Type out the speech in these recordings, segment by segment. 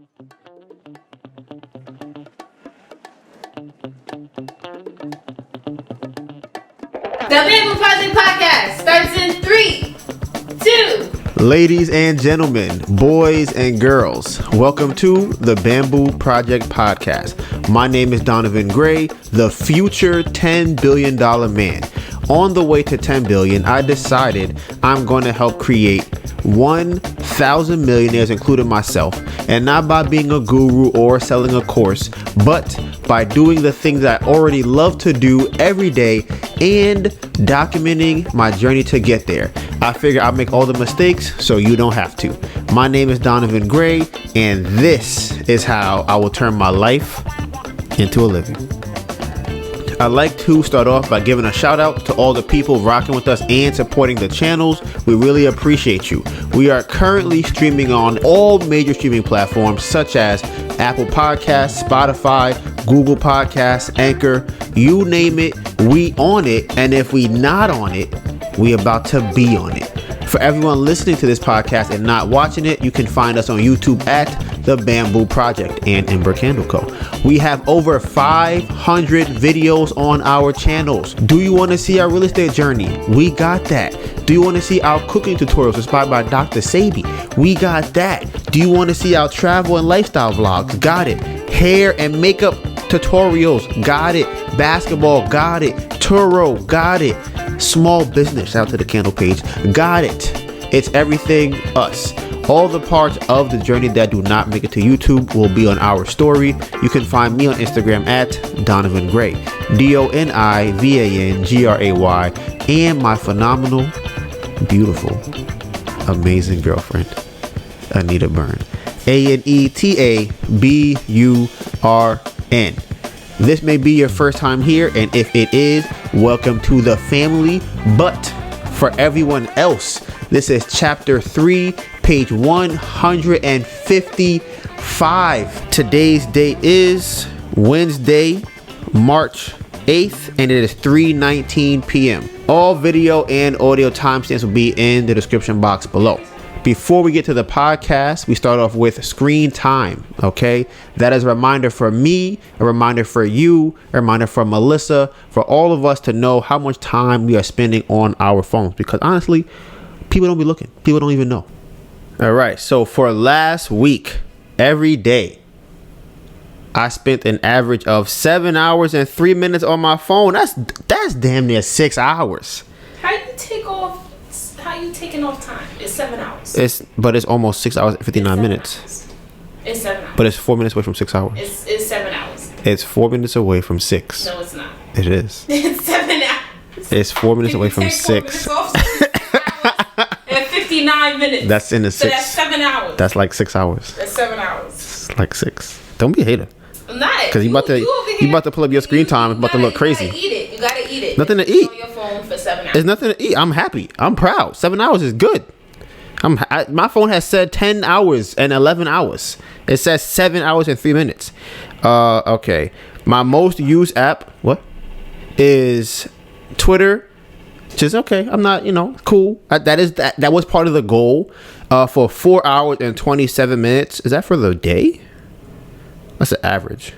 The Bamboo Project podcast starts in 3, 2. Ladies and gentlemen, boys and girls, welcome to the Bamboo Project podcast. My name is DonivanGray, the future $10 billion man. On the way to 10 billion, I decided I'm going to help create 1,000 millionaires, including myself, and not by being a guru or selling a course, but by doing the things I already love to do every day and documenting my journey to get there. I figure I'll make all the mistakes so you don't have to. My name is DonivanGray, and this is how I will turn my life into a living. I'd like to start off by giving a shout out to all the people rocking with us and supporting the channels. We really appreciate you. We are currently streaming on all major streaming platforms such as Apple Podcasts, Spotify, Google Podcasts, Anchor, you name it, we on it. And if we not on it, we about to be on it. For everyone listening to this podcast and not watching it, you can find us on YouTube at The Bamboo Project and Ember Candle Co. We have over 500 videos on our channels. Do you want to see our real estate journey? We got that. Do you want to see our cooking tutorials inspired by Dr.Sebi? We got that. Do you want to see our travel and lifestyle vlogs? Got it. Hair and makeup tutorials? Got it. Basketball? Got it. Turo? Got it. Small business, shout out to the candle page, got it. It's everything us. All the parts of the journey that do not make it to YouTube will be on our story. You can find me on Instagram at DonivanGray, DonivanGray, and my phenomenal, beautiful, amazing girlfriend, Anita Byrne, ANETABURN. This may be your first time here, and if it is, welcome to the family. But for everyone else, this is chapter 3, page 155. Today's date is Wednesday, March 8th, and it is 3:19 p.m. All video and audio timestamps will be in the description box below. Before we get to the podcast, we start off with screen time, okay? That is a reminder for me, a reminder for you, a reminder for Melissa, for all of us to know how much time we are spending on our phones. Because honestly, people don't be looking. People don't even know. All right, so for last week, every day, I spent an average of 7 hours and 3 minutes on my phone. That's damn near 6 hours. How you taking off time? It's 7 hours. But it's almost 6 hours and 59 minutes. Hours. It's 7 hours. But it's 4 minutes away from 6 hours. It's 7 hours. It's 4 minutes away from 6. No, it's not. It is. It's 7 hours. It's 4 minutes away from 6. And 59 minutes. That's in the 6. So that's 7 hours. That's like 6 hours. That's 7 hours. It's like 6. Don't be a hater. I'm not. Because you about to pull up your screen time. It's about to look crazy. You gotta eat it. Nothing to eat. On your phone for 7 hours. There's nothing to eat. I'm happy. I'm proud. 7 hours is good. My phone has said 10 hours and 11 hours. It says 7 hours and 3 minutes. Okay. My most used app, is Twitter. Just okay. I'm not, cool. That was part of the goal. For 4 hours and 27 minutes. Is that for the day? That's the average.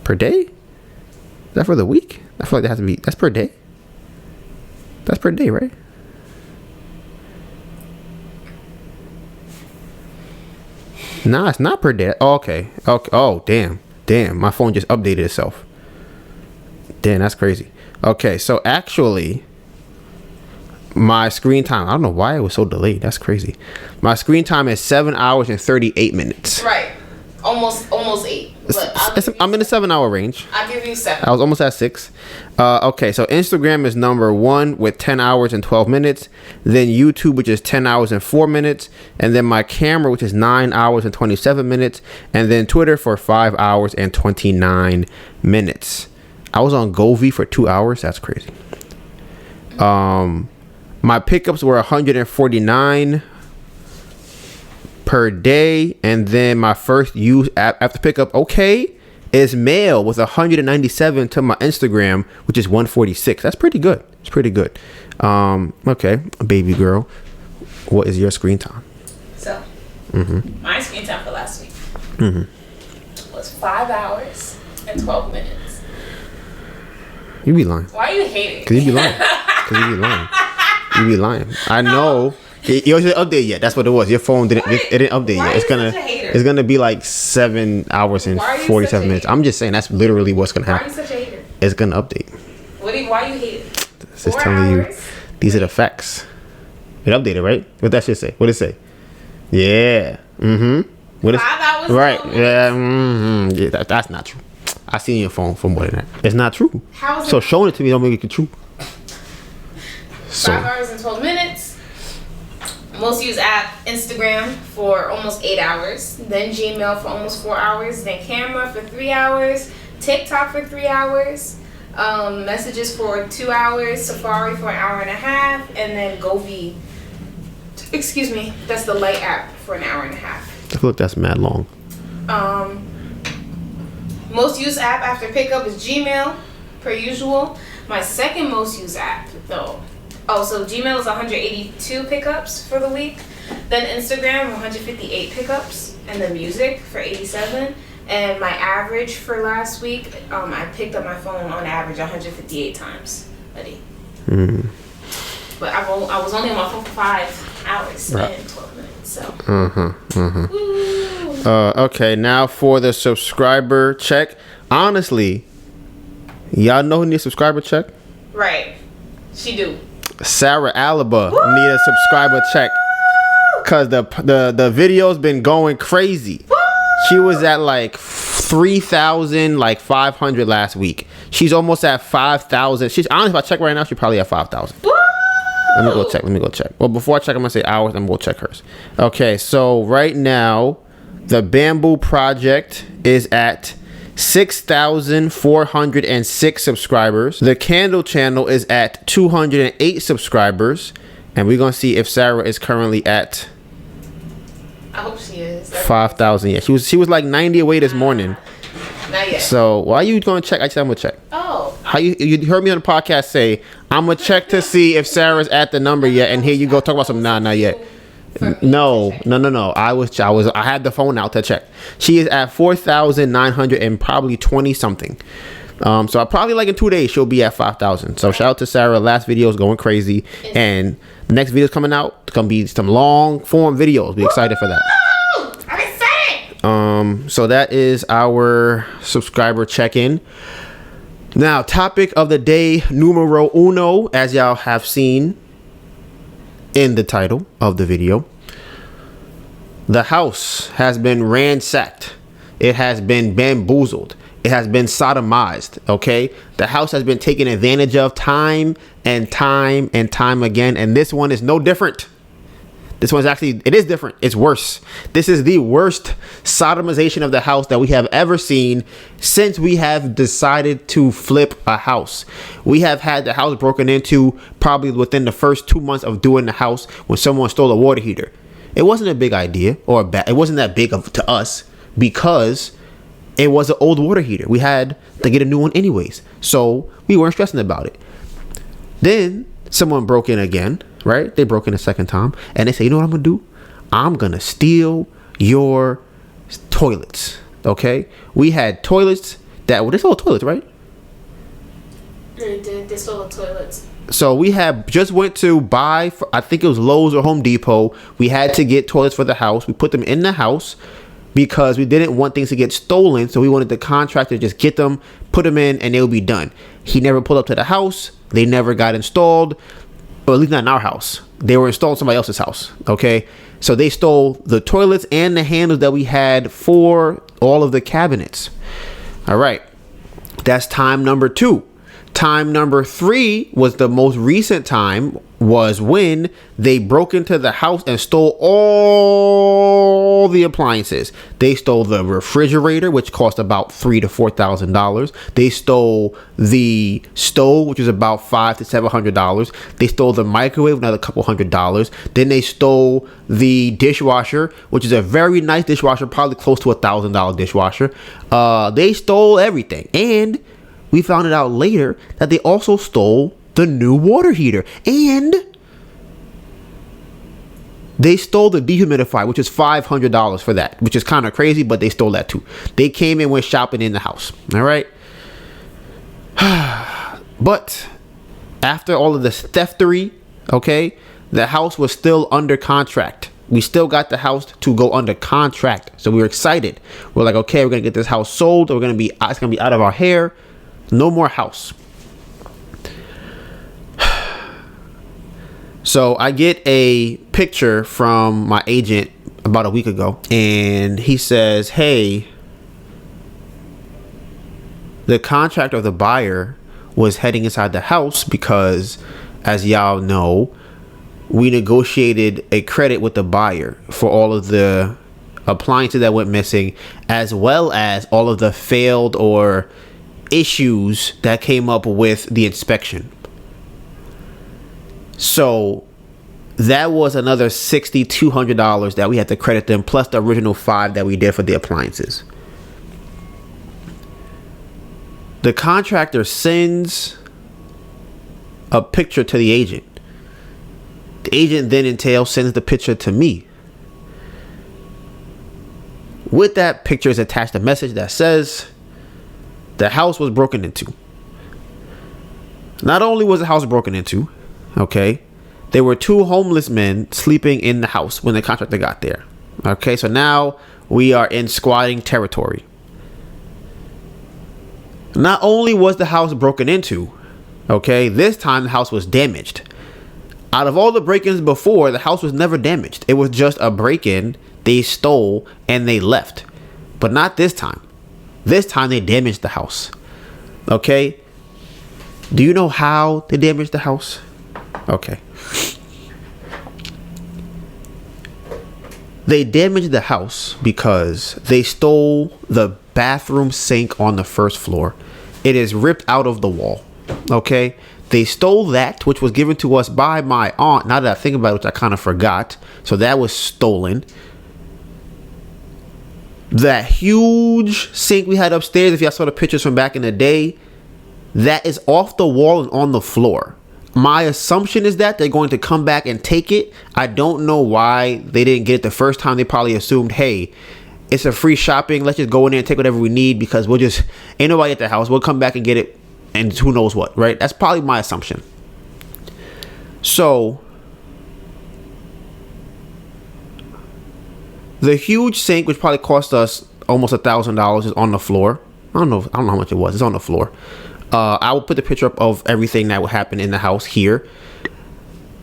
Per day? Is that for the week? I feel like that has to be. That's per day. That's per day, right? Nah, it's not per day. Oh, okay. Oh, damn. My phone just updated itself. Damn, that's crazy. Okay, so actually, my screen time. I don't know why it was so delayed. That's crazy. My screen time is 7 hours and 38 minutes. Right. Almost 8. I'm in the 7 hour range. I'll give you 7. I was almost at 6. Okay, so Instagram is number 1 with 10 hours and 12 minutes. Then YouTube, which is 10 hours and 4 minutes. And then my camera, which is 9 hours and 27 minutes. And then Twitter for 5 hours and 29 minutes. I was on Govee for 2 hours. That's crazy. My pickups were 149 per day, and then my first used app after pickup is mail with 197 to my Instagram, which is 146. That's pretty good. It's pretty good. Okay, baby girl, what is your screen time? So my screen time for last week was 5 hours and 12 minutes. You be lying. Why are you hating? Cause you be lying. You be lying. I know. It wasn't updated yet. That's what it was. Your phone didn't. It didn't update Why yet. are you such a hater? It's gonna be like 7 hours and Why are you 47 such a minutes. hater? I'm just saying that's literally what's gonna Why are happen. you such a hater? It's gonna update. Why are you hating? It's just 4 telling you hours? these are the facts. It updated, right? What that shit say? What it say? Yeah. What 5 hours. right? 12 Yeah. minutes? Yeah. That's not true. I seen your phone for more than that. It's not true. How is So it? showing it to me don't make it true. So 5 hours and 12 minutes. Most used app, Instagram for almost 8 hours. Then Gmail for almost 4 hours. Then camera for 3 hours. TikTok for 3 hours. Messages for 2 hours. Safari for an hour and a half. And then Govi. Excuse me. That's the light app for an hour and a half. look, that's mad long. Most used app after pickup is Gmail, per usual. My second most used app, though. Oh, so Gmail is 182 pickups for the week. Then Instagram, 158 pickups. And then music for 87. And my average for last week, I picked up my phone on average 158 times a day. But I was only on my phone for 5 hours and 12 minutes. So. Okay, now for the subscriber check. Honestly, y'all know who needs a subscriber check? Right. She do. Sarah Alaba need a subscriber check. Cause the video's been going crazy. She was at like 3,500 last week. She's almost at 5,000. She's honestly, if I check right now, she's probably at 5,000. Let me go check. Well, before I check, I'm gonna say hours. I'm gonna check hers. Okay, so right now, the Bamboo Project is at 6,406 subscribers. The Candle channel is at 208 subscribers, and we're gonna see if Sarah is currently at. I hope she is. 5,000. Yeah, she was like 90 away this morning. Not yet. So why are you gonna check? I said I'm gonna check. Oh. How you heard me on the podcast say I'm gonna check to see if Sarah's at the number yet, and here you go talk about some not yet. No. I had the phone out to check. She is at 4,900 and probably 20 something. So I probably like in 2 days she'll be at 5,000. So shout out to Sarah. Last video is going crazy, and the next video's coming out. It's gonna be some long form videos. Be excited for that. I'm excited. So that is our subscriber check-in. Now, topic of the day numero uno, as y'all have seen in the title of the video. The house has been ransacked. It has been bamboozled. It has been sodomized, okay? The house has been taken advantage of time and time and time again, and this one is no different. This one's actually, it is different. It's worse. This is the worst sodomization of the house that we have ever seen since we have decided to flip a house. We have had the house broken into probably within the first 2 months of doing the house when someone stole a water heater. It wasn't a big idea or it wasn't that big to us because it was an old water heater. We had to get a new one anyways. So we weren't stressing about it. Then someone broke in again. Right? They broke in a second time and they say, you know what I'm gonna do? I'm gonna steal your toilets. Okay? We had toilets they stole toilets, right? They did. They stole the toilets. So we had just went to buy, I think it was Lowe's or Home Depot. We had to get toilets for the house. We put them in the house because we didn't want things to get stolen. So we wanted the contractor to just get them, put them in, and they'll be done. He never pulled up to the house. They never got installed. Or at least not in our house. They were installed in somebody else's house. Okay. So they stole the toilets and the handles that we had for all of the cabinets. All right. That's time number 2. Time number 3 was the most recent time, was when they broke into the house and stole all the appliances. They stole the refrigerator, which cost about $3,000 to $4,000. They stole the stove, which was about $500 to $700. They stole the microwave, another couple $100. Then they stole the dishwasher, which is a very nice dishwasher, probably close to $1,000 dishwasher. They stole everything, and we found it out later that they also stole the new water heater. And They stole the dehumidifier, which is $500 for that, which is kind of crazy, but they stole that too. They came and went shopping in the house. All right. But after all of the theftery, okay, the house was still under contract. We still got the house to go under contract. So we were excited. We're like, okay, we're going to get this house sold. It's going to be out of our hair. No more house. So I get a picture from my agent about a week ago, and he says, hey, the contract of the buyer was heading inside the house because, as y'all know, we negotiated a credit with the buyer for all of the appliances that went missing, as well as all of the failed or issues that came up with the inspection. So that was another $6,200 that we had to credit them, plus the original $500 that we did for the appliances. The contractor sends a picture to the agent. The agent then sends the picture to me. With that picture is attached a message that says the house was broken into. Not only was the house broken into, okay, there were 2 homeless men sleeping in the house when the contractor got there. Okay, so now we are in squatting territory. Not only was the house broken into, okay, this time the house was damaged. Out of all the break-ins before, the house was never damaged. It was just a break-in, they stole, and they left. But not this time. This time they damaged the house. Okay? Do you know how they damaged the house? Okay. They damaged the house because they stole the bathroom sink on the first floor. It is ripped out of the wall. Okay? They stole that, which was given to us by my aunt. Now that I think about it, which I kind of forgot. So that was stolen. That huge sink we had upstairs, if y'all saw the pictures from back in the day, that is off the wall and on the floor. My assumption is that they're going to come back and take it. I don't know why they didn't get it the first time. They probably assumed, hey, it's a free shopping. Let's just go in there and take whatever we need because ain't nobody at the house. We'll come back and get it. And who knows what, right? That's probably my assumption. So the huge sink, which probably cost us almost $1,000, is on the floor. I don't know how much it was. It's on the floor. I will put the picture up of everything that would happen in the house here.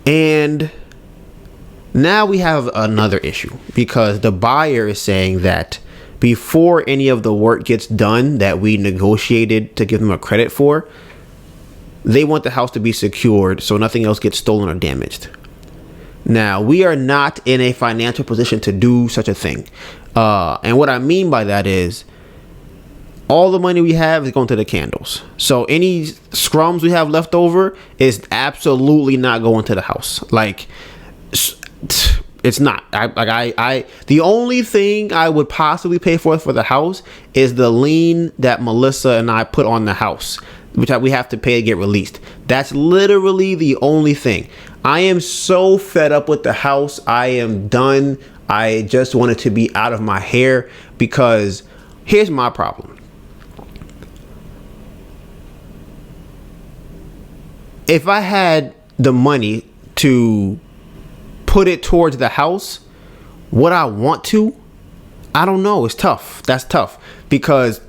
And now we have another issue because the buyer is saying that before any of the work gets done that we negotiated to give them a credit for, they want the house to be secured so nothing else gets stolen or damaged. Now, we are not in a financial position to do such a thing. And what I mean by that is all the money we have is going to the candles. So any scrums we have left over is absolutely not going to the house. Like, it's not. The only thing I would possibly pay for the house is the lien that Melissa and I put on the house, which we have to pay to get released. That's literally the only thing. I am so fed up with the house. I am done. I just want it to be out of my hair because here's my problem. If I had the money to put it towards the house, would I want to? I don't know. It's tough. That's tough because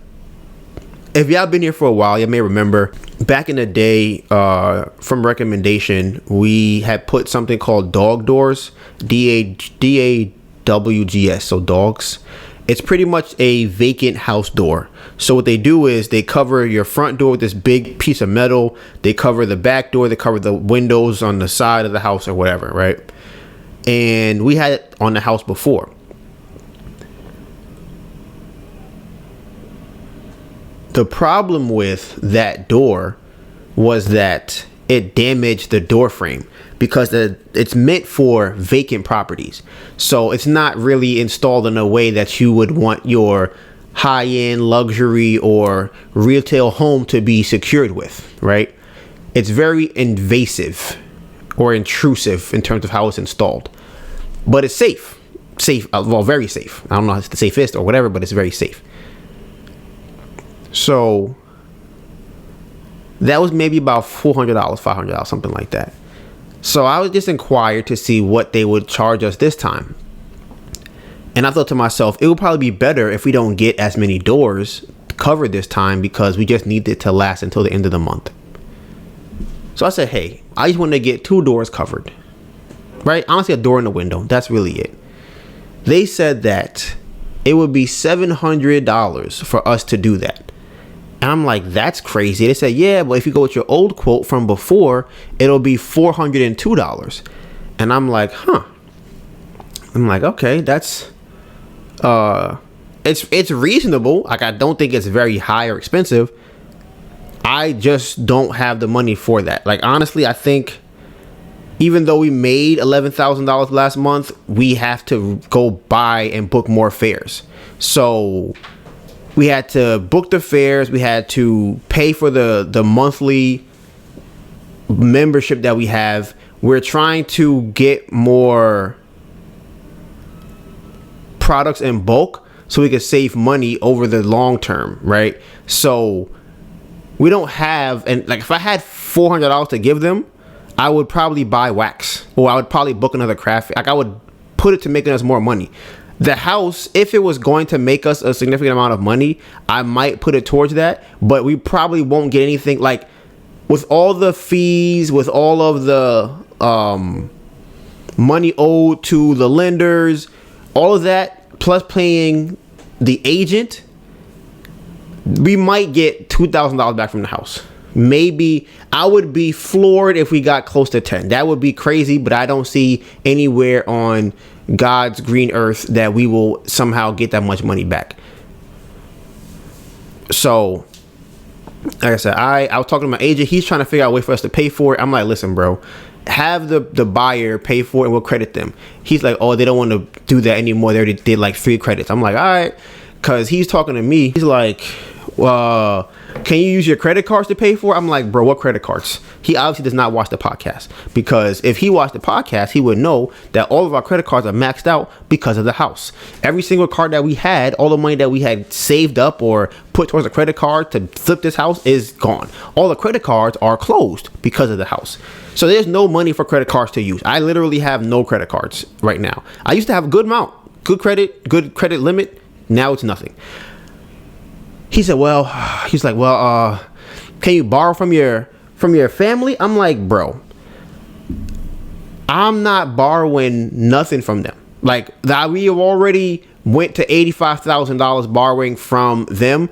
if y'all been here for a while, you may remember back in the day, from recommendation, we had put something called dog doors, DAWGS, so dogs. It's pretty much a vacant house door. So what they do is they cover your front door with this big piece of metal. They cover the back door. They cover the windows on the side of the house or whatever, right? And we had it on the house before. The problem with that door was that it damaged the door frame because it's meant for vacant properties. So it's not really installed in a way that you would want your high-end luxury or retail home to be secured with, right? It's very invasive or intrusive in terms of how it's installed. but it's safe. Well, very safe. I don't know if it's the safest or whatever, but it's very safe. So that was maybe about $400, $500, something like that. So I was just inquired to see what they would charge us this time. And I thought to myself, it would probably be better if we don't get as many doors covered this time, because we just need it to last until the end of the month. So I said, hey, I just want to get 2 doors covered, right? Honestly, a door and a window. That's really it. They said that it would be $700 for us to do that. And I'm like, that's crazy. They said, yeah, but if you go with your old quote from before, it'll be $402. And I'm like, huh. I'm like, okay, that's it's reasonable. Like, I don't think it's very high or expensive. I just don't have the money for that. Like, honestly, I think even though we made $11,000 last month, we have to go buy and book more fares. So we had to book the fares. We had to pay for the monthly membership that we have. We're trying to get more products in bulk so we can save money over the long term, right? So we don't have, and like, if I had $400 to give them, I would probably buy wax, or I would probably book another craft. Like, I would put it to making us more money. The house, if it was going to make us a significant amount of money, I might put it towards that, but we probably won't get anything. Like, with all the fees, with all of the money owed to the lenders, all of that, plus paying the agent, we might get $2,000 back from the house. Maybe. I would be floored if we got close to 10. That would be crazy, but I don't see anywhere on God's green earth that we will somehow get that much money back. So, like I said, I was talking to my agent. He's trying to figure out a way for us to pay for it. I'm like, listen, bro, have the buyer pay for it and we'll credit them. He's like, oh, they don't want to do that anymore. They already did like 3 credits. I'm like, all right. Because he's talking to me. He's like, can you use your credit cards to pay for it? I'm like, bro, what credit cards? He obviously does not watch the podcast, because if he watched the podcast, he would know that all of our credit cards are maxed out because of the house. Every single card that we had, all the money that we had saved up or put towards a credit card to flip this house is gone. All the credit cards are closed because of the house. So there's no money for credit cards to use. I literally have no credit cards right now. I used to have a good amount, good credit limit. Now it's nothing. He said, he's like, can you borrow from your family? I'm like, bro, I'm not borrowing nothing from them. Like, that we already went to $85,000 borrowing from them.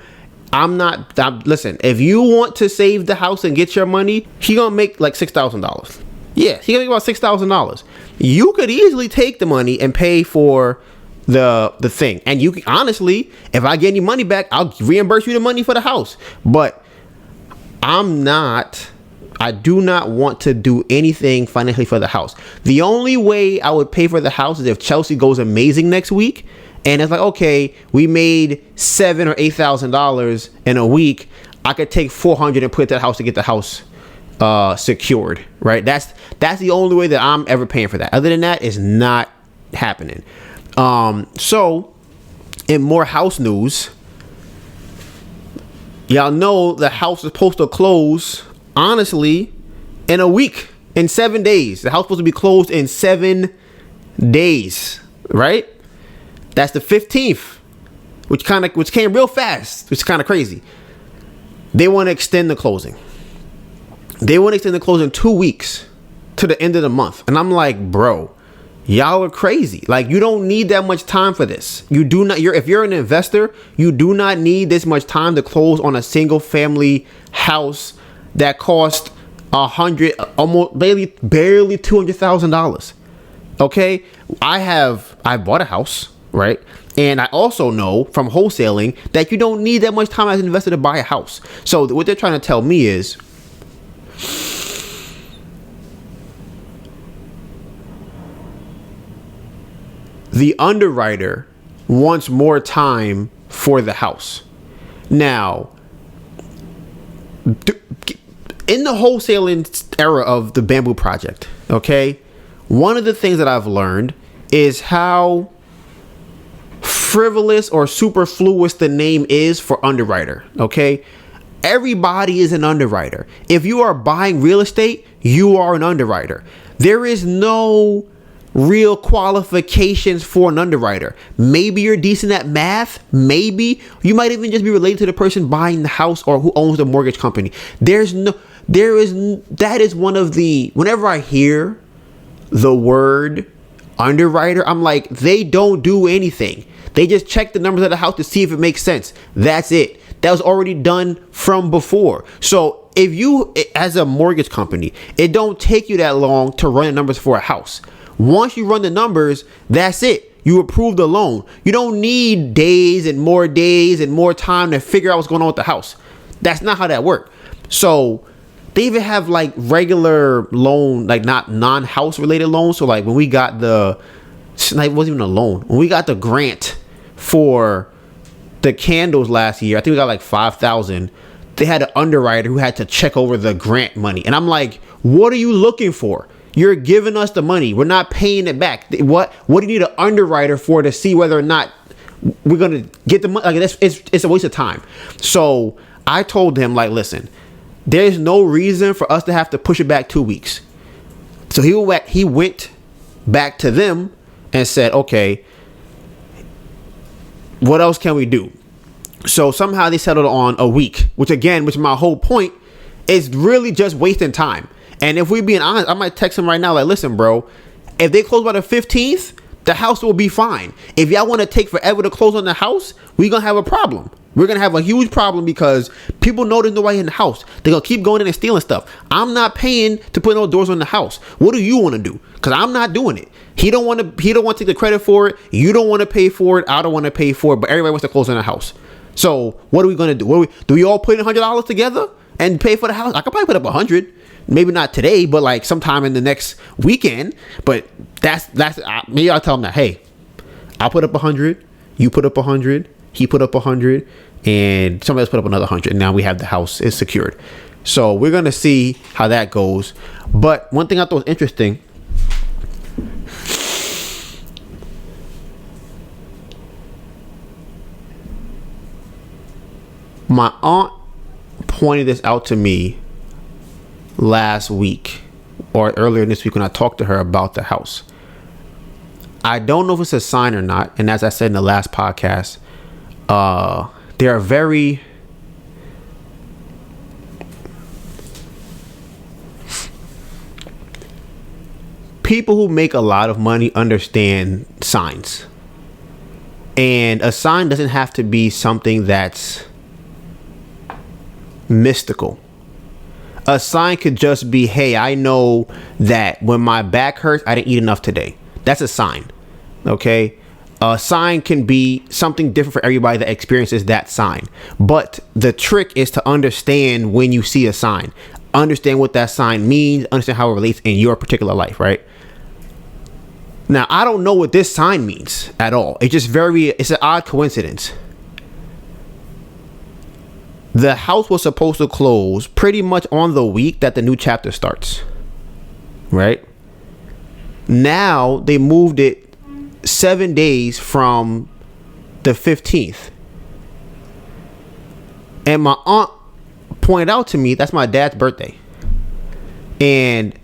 Listen, if you want to save the house and get your money, he gonna make like $6,000. Yeah, he gonna make about $6,000. You could easily take the money and pay for the thing, and you can, honestly, if I get any money back, I'll reimburse you the money for the house. But I do not want to do anything financially for the house. The only way I would pay for the house is if Chelsea goes amazing next week, and it's like, okay, we made $7,000 or $8,000 in a week. I could take $400 and put it to the house to get the house secured, right? That's the only way that I'm ever paying for that. Other than that, it's not happening. So in more house news, y'all know the house is supposed to close, honestly, in a week, in 7 days. The house is supposed to be closed in 7 days, right? That's the 15th, which came real fast, which is kind of crazy. They want to extend the closing. They want to extend the closing 2 weeks to the end of the month. And I'm like, bro, y'all are crazy. Like, you don't need that much time for this. You do not. If you're an investor, you do not need this much time to close on a single family house that cost barely $200,000. Okay, I bought a house, right? And I also know from wholesaling that you don't need that much time as an investor to buy a house. So what they're trying to tell me is, the underwriter wants more time for the house. Now, in the wholesaling era of the Bamboo Project, okay, one of the things that I've learned is how frivolous or superfluous the name is for underwriter. Okay, everybody is an underwriter. If you are buying real estate, you are an underwriter. There is no real qualifications for an underwriter. Maybe you're decent at math. Maybe you might even just be related to the person buying the house or who owns the mortgage company. That is one of the, whenever I hear the word underwriter, I'm like, they don't do anything. They just check the numbers of the house to see if it makes sense. That's it. That was already done from before. So if you, as a mortgage company, it don't take you that long to run the numbers for a house. Once you run the numbers, that's it. You approve the loan. You don't need days and more time to figure out what's going on with the house. That's not how that works. So they even have like regular loan, like not non-house related loans. So like when we got it wasn't even a loan. When we got the grant for the candles last year, I think we got like 5,000. They had an underwriter who had to check over the grant money. And I'm like, what are you looking for? You're giving us the money. We're not paying it back. What do you need an underwriter for to see whether or not we're going to get the money? Like, it's a waste of time. So I told him, like, listen, there's no reason for us to have to push it back 2 weeks. So he went back to them and said, okay, what else can we do? So somehow they settled on a week, which my whole point is really just wasting time. And if we being honest, I might text him right now, like, listen, bro, if they close by the 15th, the house will be fine. If y'all want to take forever to close on the house, we're going to have a problem. We're going to have a huge problem because people know there's nobody in the house. They're going to keep going in and stealing stuff. I'm not paying to put no doors on the house. What do you want to do? Because I'm not doing it. He don't want to take the credit for it. You don't want to pay for it. I don't want to pay for it. But everybody wants to close on the house. So what are we going to do? Do we all put in $100 together and pay for the house? I could probably put up $100. Maybe not today, but like sometime in the next weekend. But that's maybe I'll tell him that, hey, I'll put up 100, you put up 100, he put up 100, and somebody else put up another 100. And now we have the house is secured. So we're gonna see how that goes. But one thing I thought was interesting, my aunt pointed this out to me last week or earlier this week when I talked to her about the house. I don't know if it's a sign or not. And as I said in the last podcast, there are very people who make a lot of money understand signs. And a sign doesn't have to be something that's mystical. A sign could just be, hey, I know that when my back hurts, I didn't eat enough today. That's a sign. Okay. A sign can be something different for everybody that experiences that sign. But the trick is to understand when you see a sign, understand what that sign means, understand how it relates in your particular life. Right. Now, I don't know what this sign means at all. It's an odd coincidence. The house was supposed to close pretty much on the week that the new chapter starts, right? Now they moved it 7 days from the 15th. And my aunt pointed out to me, that's my dad's birthday. And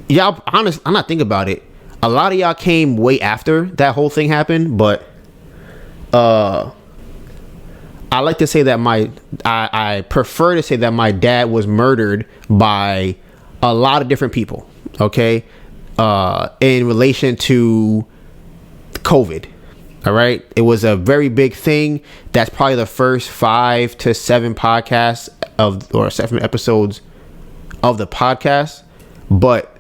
y'all, honest, I'm not thinking about it. A lot of y'all came way after that whole thing happened, but I like to say that I prefer to say that my dad was murdered by a lot of different people, okay, in relation to COVID. All right. It was a very big thing. That's probably the first 5 to 7 podcasts or 7 episodes of the podcast. But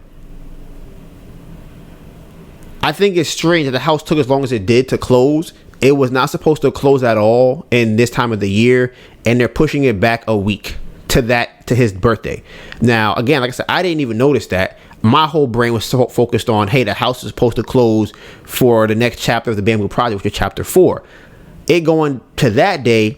I think it's strange that the house took as long as it did to close. It was not supposed to close at all in this time of the year, and they're pushing it back a week to his birthday. Now, again, like I said, I didn't even notice that. My whole brain was so focused on, hey, the house is supposed to close for the next chapter of the Bamboo Project, which is chapter 4. It going to that day,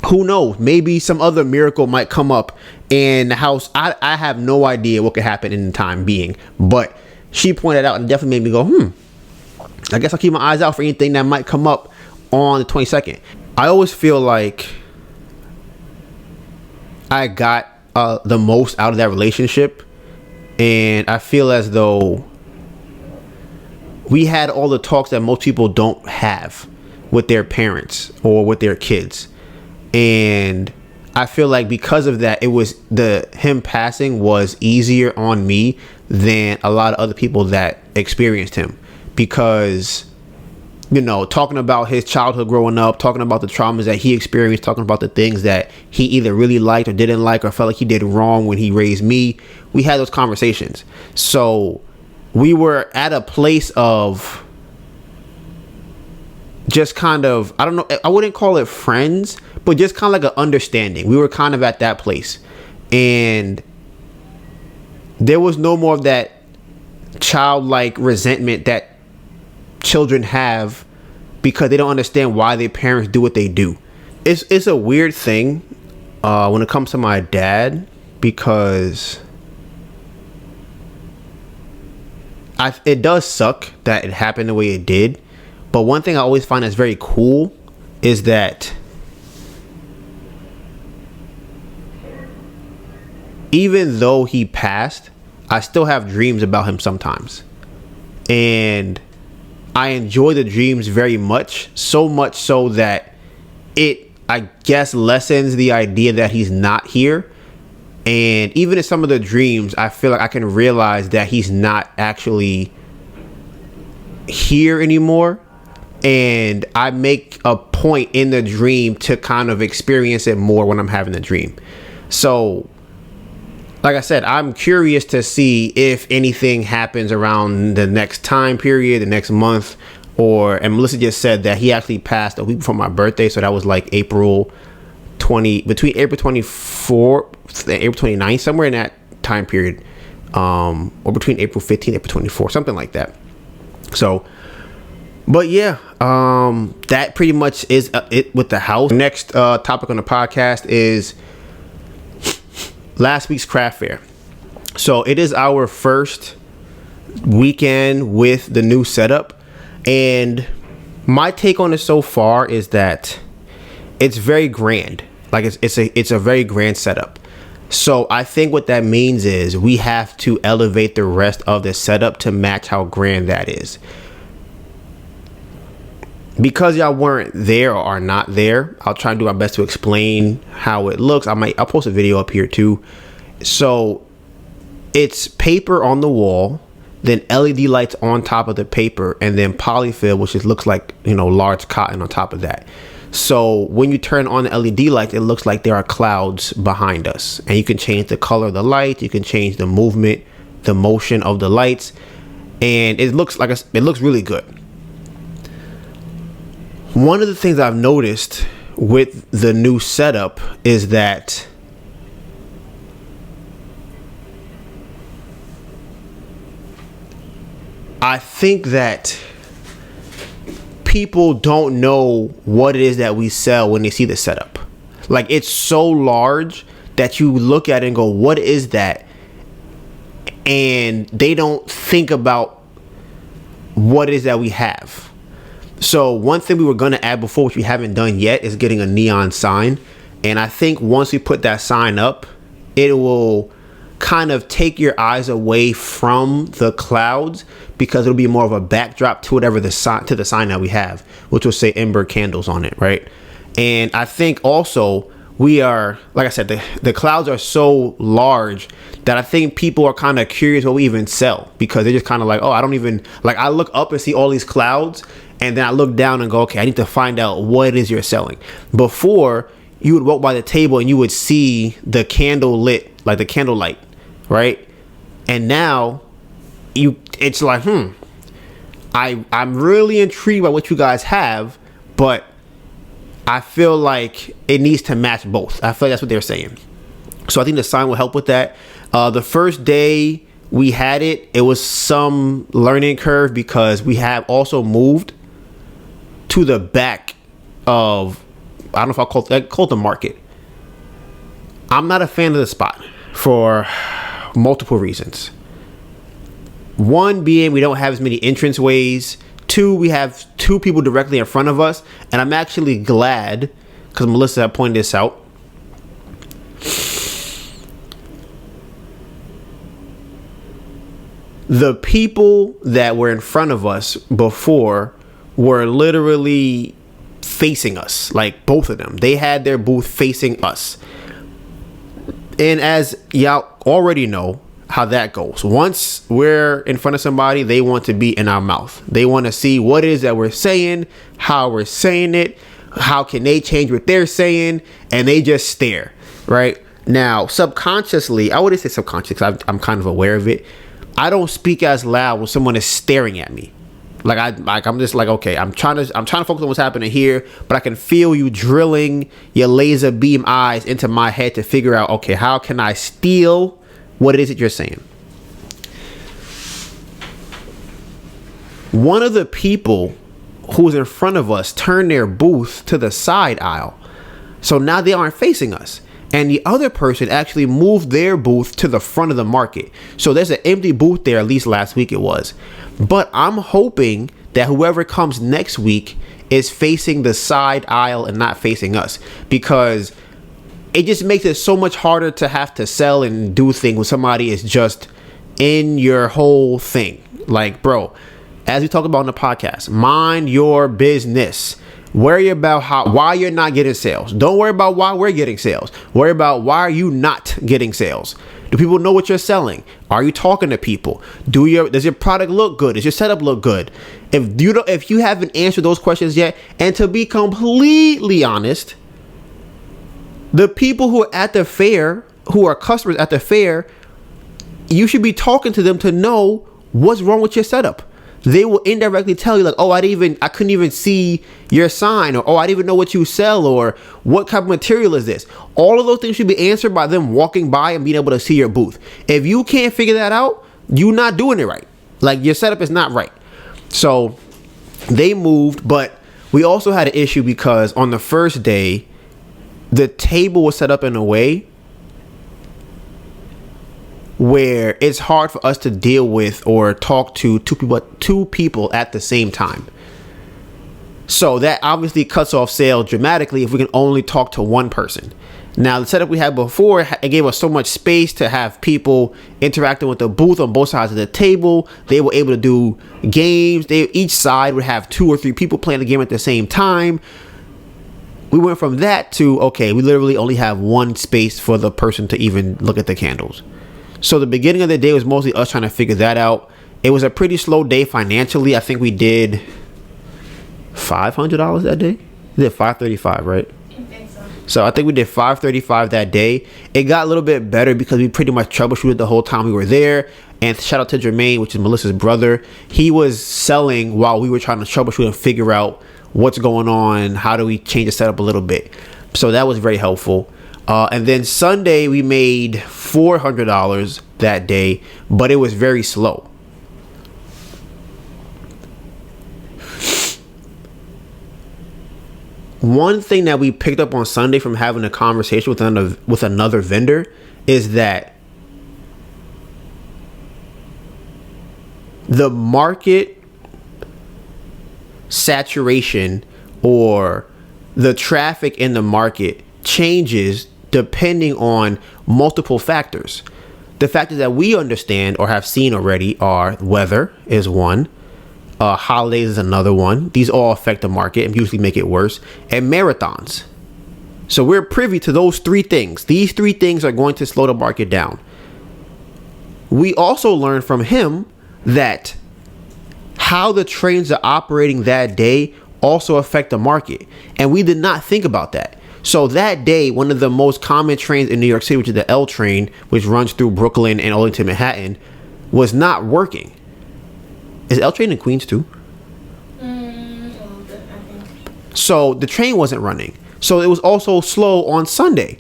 who knows? Maybe some other miracle might come up in the house. I have no idea what could happen in the time being, but she pointed out and definitely made me go, I guess I'll keep my eyes out for anything that might come up on the 22nd. I always feel like I got the most out of that relationship, and I feel as though we had all the talks that most people don't have with their parents or with their kids. And I feel like because of that, it was him passing was easier on me than a lot of other people that experienced him, because talking about his childhood growing up, talking about the traumas that he experienced, talking about the things that he either really liked or didn't like or felt like he did wrong when he raised me. We had those conversations. So we were at a place of just kind of, I don't know, I wouldn't call it friends, but just kind of like an understanding. We were kind of at that place. And there was no more of that childlike resentment that children have because they don't understand why their parents do what they do. It's a weird thing when it comes to my dad, because it does suck that it happened the way it did. But one thing I always find that's very cool is that even though he passed, I still have dreams about him sometimes. And I enjoy the dreams very much, so much so that it, I guess, lessens the idea that he's not here. And even in some of the dreams, I feel like I can realize that he's not actually here anymore. And I make a point in the dream to kind of experience it more when I'm having the dream. So, like I said, I'm curious to see if anything happens around the next time period, the next month, and Melissa just said that he actually passed a week before my birthday. So that was like between April 24th and April 29th, somewhere in that time period, or between April 15th and April 24th, something like that. So, but yeah, that pretty much is it with the house. Next topic on the podcast is last week's craft fair. So it is our first weekend with the new setup, and my take on it so far is that it's very grand. Like it's a very grand setup. So I think what that means is we have to elevate the rest of the setup to match how grand that is. Because y'all weren't there or are not there, I'll try and do my best to explain how it looks. I'll post a video up here too. So it's paper on the wall, then LED lights on top of the paper, and then polyfill, which looks like, large cotton on top of that. So when you turn on the LED lights, it looks like there are clouds behind us, and you can change the color of the light. You can change the movement, the motion of the lights, and it looks really good. One of the things I've noticed with the new setup is that I think that people don't know what it is that we sell when they see the setup. Like, it's so large that you look at it and go, what is that? And they don't think about what it is that we have. So one thing we were going to add before, which we haven't done yet, is getting a neon sign. And I think once we put that sign up, it will kind of take your eyes away from the clouds, because it'll be more of a backdrop to whatever the sign that we have, which will say Ember Candles on it, right? And I think also we are, like I said, the clouds are so large that I think people are kind of curious what we even sell, because they're just kind of like, oh, I don't even, like, I look up and see all these clouds, and then I look down and go, okay, I need to find out what it is you're selling. Before, you would walk by the table and you would see the candle lit, like the candle light, right? And now it's like, I'm really intrigued by what you guys have, but I feel like it needs to match both. I feel like that's what they're saying. So I think the sign will help with that. The first day we had it was some learning curve, because we have also moved to the back of, I don't know if I'll call it the market. I'm not a fan of the spot for multiple reasons. One being we don't have as many entrance ways. Two, we have two people directly in front of us. And I'm actually glad, because Melissa pointed this out. The people that were in front of us before were literally facing us, like both of them. They had their booth facing us. And as y'all already know how that goes, once we're in front of somebody, they want to be in our mouth. They want to see what it is that we're saying, how we're saying it, how can they change what they're saying, and they just stare, right? Now, subconsciously, I wouldn't say subconscious because I'm kind of aware of it. I don't speak as loud when someone is staring at me. I'm just like, okay, I'm trying to focus on what's happening here, but I can feel you drilling your laser beam eyes into my head to figure out, okay, how can I steal what it is that you're saying? One of the people who was in front of us turned their booth to the side aisle. So now they aren't facing us. And the other person actually moved their booth to the front of the market. So there's an empty booth there, at least last week it was. But I'm hoping that whoever comes next week is facing the side aisle and not facing us. Because it just makes it so much harder to have to sell and do things when somebody is just in your whole thing. Like, bro, as we talked about on the podcast, mind your business. Worry about why you're not getting sales. Don't worry about why we're getting sales. Worry about why are you not getting sales. Do people know what you're selling? Are you talking to people? Does your product look good? Does your setup look good? If you haven't answered those questions yet, and to be completely honest, the people who are at the fair, who are customers at the fair, you should be talking to them to know what's wrong with your setup. They will indirectly tell you like, oh, I couldn't even see your sign, or, oh, I didn't even know what you sell, or what type of material is this? All of those things should be answered by them walking by and being able to see your booth. If you can't figure that out, you're not doing it right. Like, your setup is not right. So they moved, but we also had an issue because on the first day, the table was set up in a way where it's hard for us to deal with or talk to two people at the same time. So that obviously cuts off sales dramatically if we can only talk to one person. Now, the setup we had before, it gave us so much space to have people interacting with the booth on both sides of the table. They were able to do games. Each side would have 2 or 3 people playing the game at the same time. We went from that to, okay, we literally only have one space for the person to even look at the candles. So the beginning of the day was mostly us trying to figure that out. It was a pretty slow day financially. I think we did $500 that day. We did $535, right? I think so. So I think we did $535 that day. It got a little bit better because we pretty much troubleshooted the whole time we were there. And shout out to Jermaine, which is Melissa's brother. He was selling while we were trying to troubleshoot and figure out what's going on. How do we change the setup a little bit? So that was very helpful. And then Sunday we made $400 that day, but it was very slow. One thing that we picked up on Sunday from having a conversation with another vendor is that the market saturation or the traffic in the market changes depending on multiple factors. The factors that we understand or have seen already are weather is one, holidays is another one. These all affect the market and usually make it worse, and marathons. So we're privy to those 3 things. These 3 things are going to slow the market down. We also learned from him that how the trains are operating that day also affect the market, and we did not think about that. So that day, one of the most common trains in New York City, which is the L train, which runs through Brooklyn and Arlington, Manhattan, was not working. Is L train in Queens too? A little bit, I think. So the train wasn't running. So it was also slow on Sunday.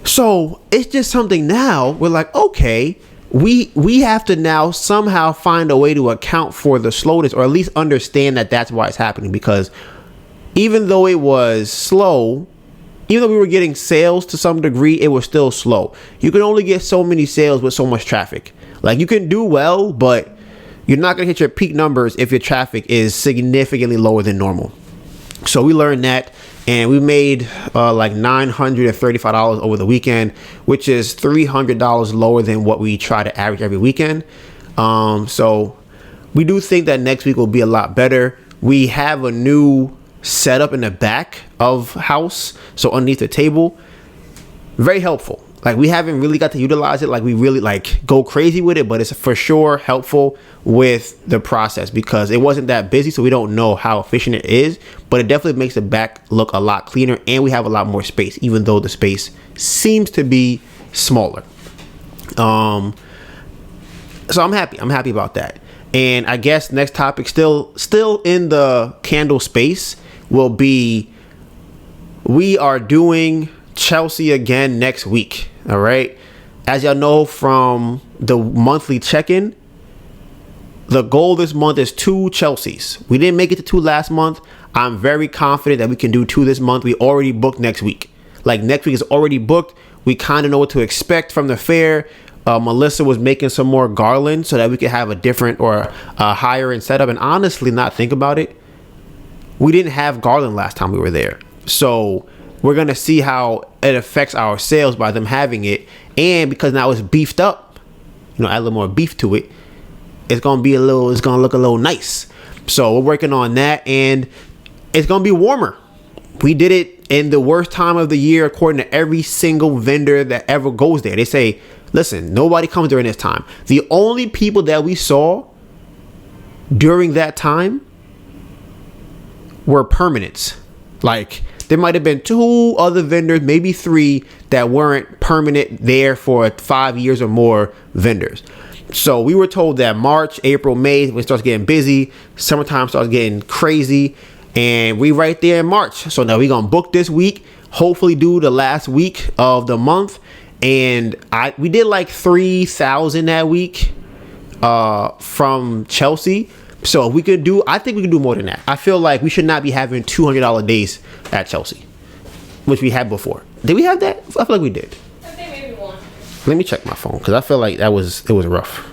So it's just something now we're like, okay, we have to now somehow find a way to account for the slowness, or at least understand that that's why it's happening. Because even though it was slow, even though we were getting sales to some degree, it was still slow. You can only get so many sales with so much traffic. Like, you can do well, but you're not going to hit your peak numbers if your traffic is significantly lower than normal. So we learned that, and we made like $935 over the weekend, which is $300 lower than what we try to average every weekend. So we do think that next week will be a lot better. We have a new setup in the back of house, so underneath the table. Very helpful. Like, we haven't really got to utilize it like we really like go crazy with it, but it's for sure helpful with the process because it wasn't that busy, so we don't know how efficient it is, but it definitely makes the back look a lot cleaner, and we have a lot more space, even though the space seems to be smaller. So I'm happy about that. And I guess next topic, still in the candle space, will be we are doing Chelsea again next week. All right. As y'all know from the monthly check-in, the goal this month is 2 Chelseas. We didn't make it to 2 last month. I'm very confident that we can do 2 this month. We already booked next week. Like, next week is already booked. We kind of know what to expect from the fair. Melissa was making some more garland so that we could have a different or a higher end setup. And honestly, not think about it, we didn't have garland last time we were there. So we're going to see how it affects our sales by them having it. And because now it's beefed up, add a little more beef to it, it's going to look a little nice. So we're working on that, and it's going to be warmer. We did it in the worst time of the year, according to every single vendor that ever goes there. They say, listen, nobody comes during this time. The only people that we saw during that time were permanents. Like, there might have been 2 other vendors, maybe 3, that weren't permanent there for 5 years or more vendors. So we were told that March, April, May, when it starts getting busy, summertime starts getting crazy, and we right there in March. So now we're going to book this week, hopefully do the last week of the month. And we did like 3,000 that week from Chelsea. So if we could do, I think we could do more than that. I feel like we should not be having $200 days at Chelsea, which we had before. Did we have that? I feel like we did. I think maybe one. Let me check my phone because I feel like it was rough.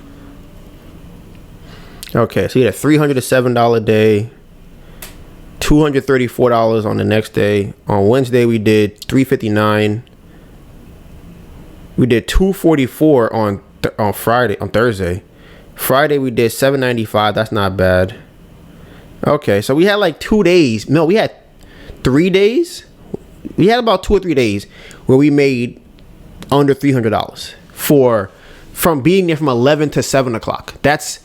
Okay, so you had a $307 day, $234 on the next day. On Wednesday we did $359. We did $244 on Thursday. Friday we did $795. That's not bad. Okay, so we had like 2 days. No, we had 3 days. We had about 2 or 3 days where we made under $300 from being there from 11 to 7 o'clock. That's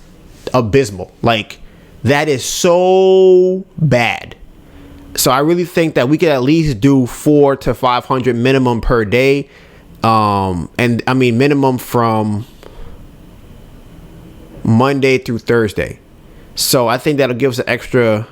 abysmal. Like, that is so bad. So I really think that we could at least do 400 to 500 minimum per day. And I mean minimum from Monday through Thursday. So I think that'll give us an extra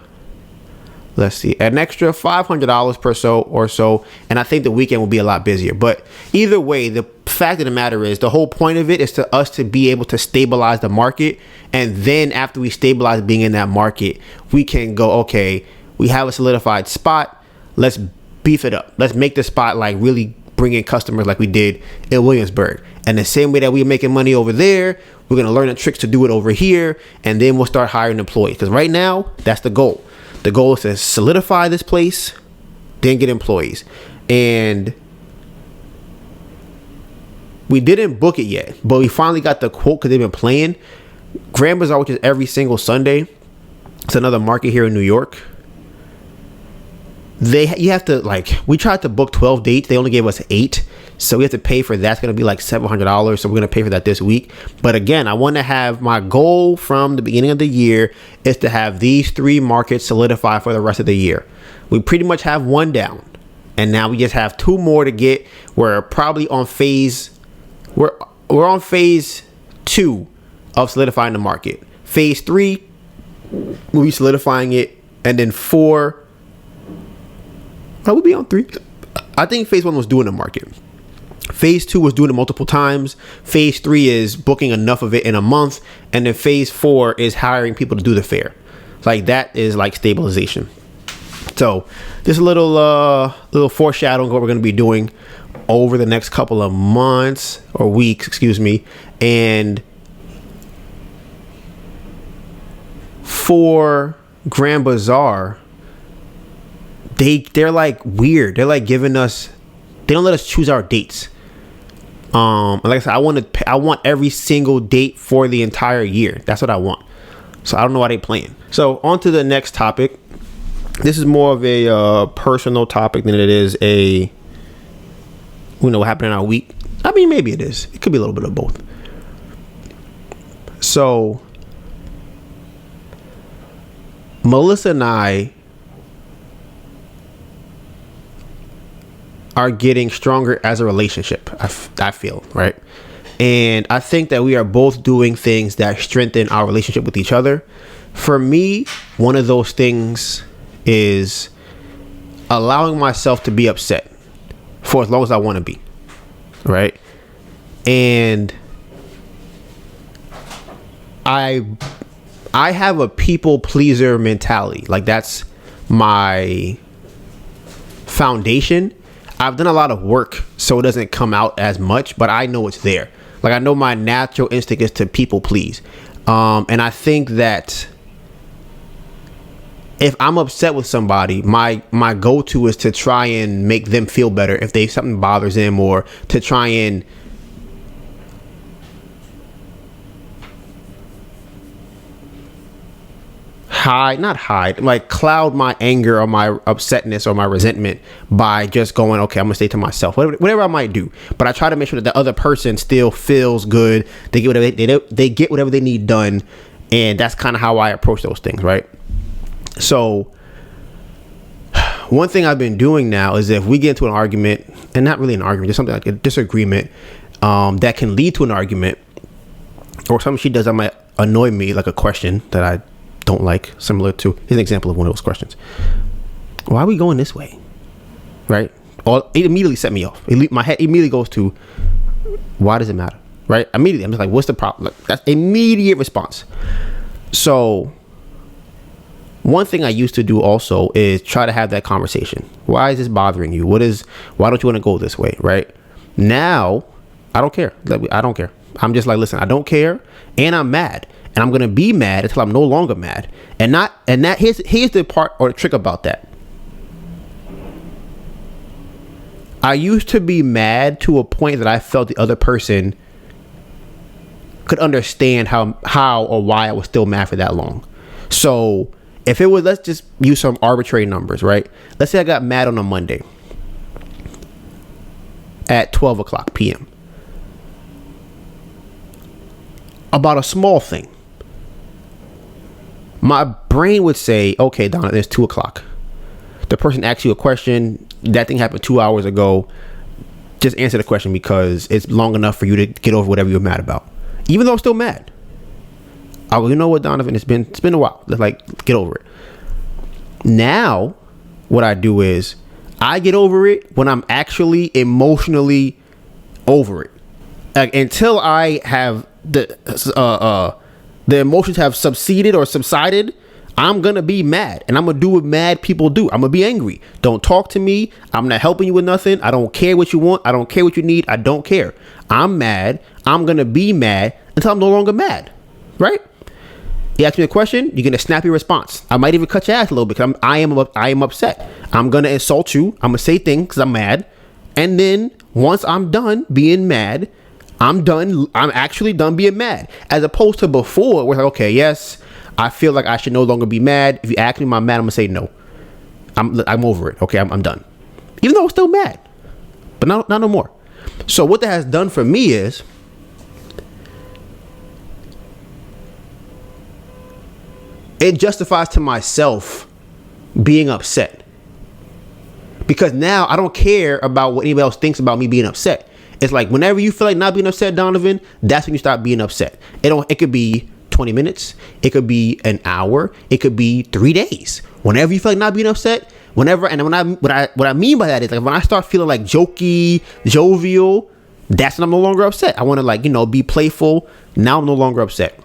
$500 per or so. And I think the weekend will be a lot busier. But either way, the fact of the matter is, the whole point of it is to us to be able to stabilize the market. And then after we stabilize being in that market, we can go, okay, we have a solidified spot. Let's beef it up. Let's make the spot like really bring in customers like we did in Williamsburg. And the same way that we're making money over there, we're going to learn the tricks to do it over here. And then we'll start hiring employees. Because right now, that's the goal. The goal is to solidify this place, then get employees. And we didn't book it yet, but we finally got the quote because they've been playing. Grand Bazaar, which is every single Sunday. It's another market here in New York. You have to, like, we tried to book 12 dates. They only gave us 8. So we have to pay for that. It's going to be like $700. So we're going to pay for that this week. But again, I want to have my goal from the beginning of the year is to have these 3 markets solidify for the rest of the year. We pretty much have 1 down. And now we just have 2 more to get. We're probably on phase. We're on phase 2 of solidifying the market. Phase 3, we'll be solidifying it. And then 4. I would be on 3. I think phase 1 was doing the market. Phase 2 was doing it multiple times. Phase 3 is booking enough of it in a month. And then phase 4 is hiring people to do the fair. Like, that is like stabilization. So just a little foreshadowing of what we're going to be doing over the next couple of months or weeks, excuse me. And for Grand Bazaar, they're like weird. They're like giving us, they don't let us choose our dates. Like I said, I want every single date for the entire year. That's what I want. So I don't know why they playing. So on to the next topic. This is more of a personal topic than it is what happened in our week. I mean, maybe it is. It could be a little bit of both. So Melissa and I are getting stronger as a relationship, I feel, right? And I think that we are both doing things that strengthen our relationship with each other. For me, one of those things is allowing myself to be upset for as long as I want to be, right? And I have a people pleaser mentality. Like, that's my foundation. I've done a lot of work so it doesn't come out as much, but I know it's there. Like, I know my natural instinct is to people please. And I think that if I'm upset with somebody, my go-to is to try and make them feel better if something bothers them, or to try and cloud my anger or my upsetness or my resentment by just going, okay, I'm gonna stay to myself, whatever I might do. But I try to make sure that the other person still feels good. They get whatever they need done. And that's kind of how I approach those things, right? So one thing I've been doing now is, if we get into an argument, and not really an argument, just something like a disagreement that can lead to an argument, or something she does that might annoy me, like a question that I don't like, similar to, here's an example of one of those questions. Why are we going this way? Right? Or it immediately set me off. My head immediately goes to, why does it matter? Right? Immediately, I'm just like, what's the problem? Like, that's immediate response. So one thing I used to do also is try to have that conversation. Why is this bothering you? Why don't you want to go this way? Right? Now, I don't care. I don't care. I'm just like, listen, I don't care, and I'm mad. And I'm going to be mad until I'm no longer mad. And here's the part or the trick about that. I used to be mad to a point that I felt the other person could understand how or why I was still mad for that long. So if it was, let's just use some arbitrary numbers, right? Let's say I got mad on a Monday at 12 o'clock p.m. about a small thing. My brain would say, okay, Donna, it's 2 o'clock. The person asks you a question. That thing happened 2 hours ago. Just answer the question, because it's long enough for you to get over whatever you're mad about. Even though I'm still mad. I go, you know what, Donovan, it's been a while. Let's get over it. Now, what I do is I get over it when I'm actually emotionally over it. Until I have the emotions have subsided or subsided, I'm gonna be mad, and I'm gonna do what mad people do. I'm gonna be angry. Don't talk to me. I'm not helping you with nothing. I don't care what you want. I don't care what you need. I don't care. I'm mad. I'm gonna be mad until I'm no longer mad. Right? You ask me a question, you're gonna snap your response. I might even cut your ass a little bit, because I am upset. I'm gonna insult you. I'm gonna say things because I'm mad, and then once I'm done being mad, I'm done. I'm actually done being mad, as opposed to before, where it's like, okay, yes, I feel like I should no longer be mad. If you ask me, I'm mad, I'm gonna say no. I'm over it. Okay, I'm done, even though I'm still mad, but not no more. So what that has done for me is, it justifies to myself being upset, because now I don't care about what anybody else thinks about me being upset. It's like, whenever you feel like not being upset, Donovan, that's when you stop being upset. It could be 20 minutes. It could be an hour. It could be 3 days. Whenever you feel like not being upset, what I mean by that is, like, when I start feeling like jokey, jovial, that's when I'm no longer upset. I want to be playful. Now I'm no longer upset.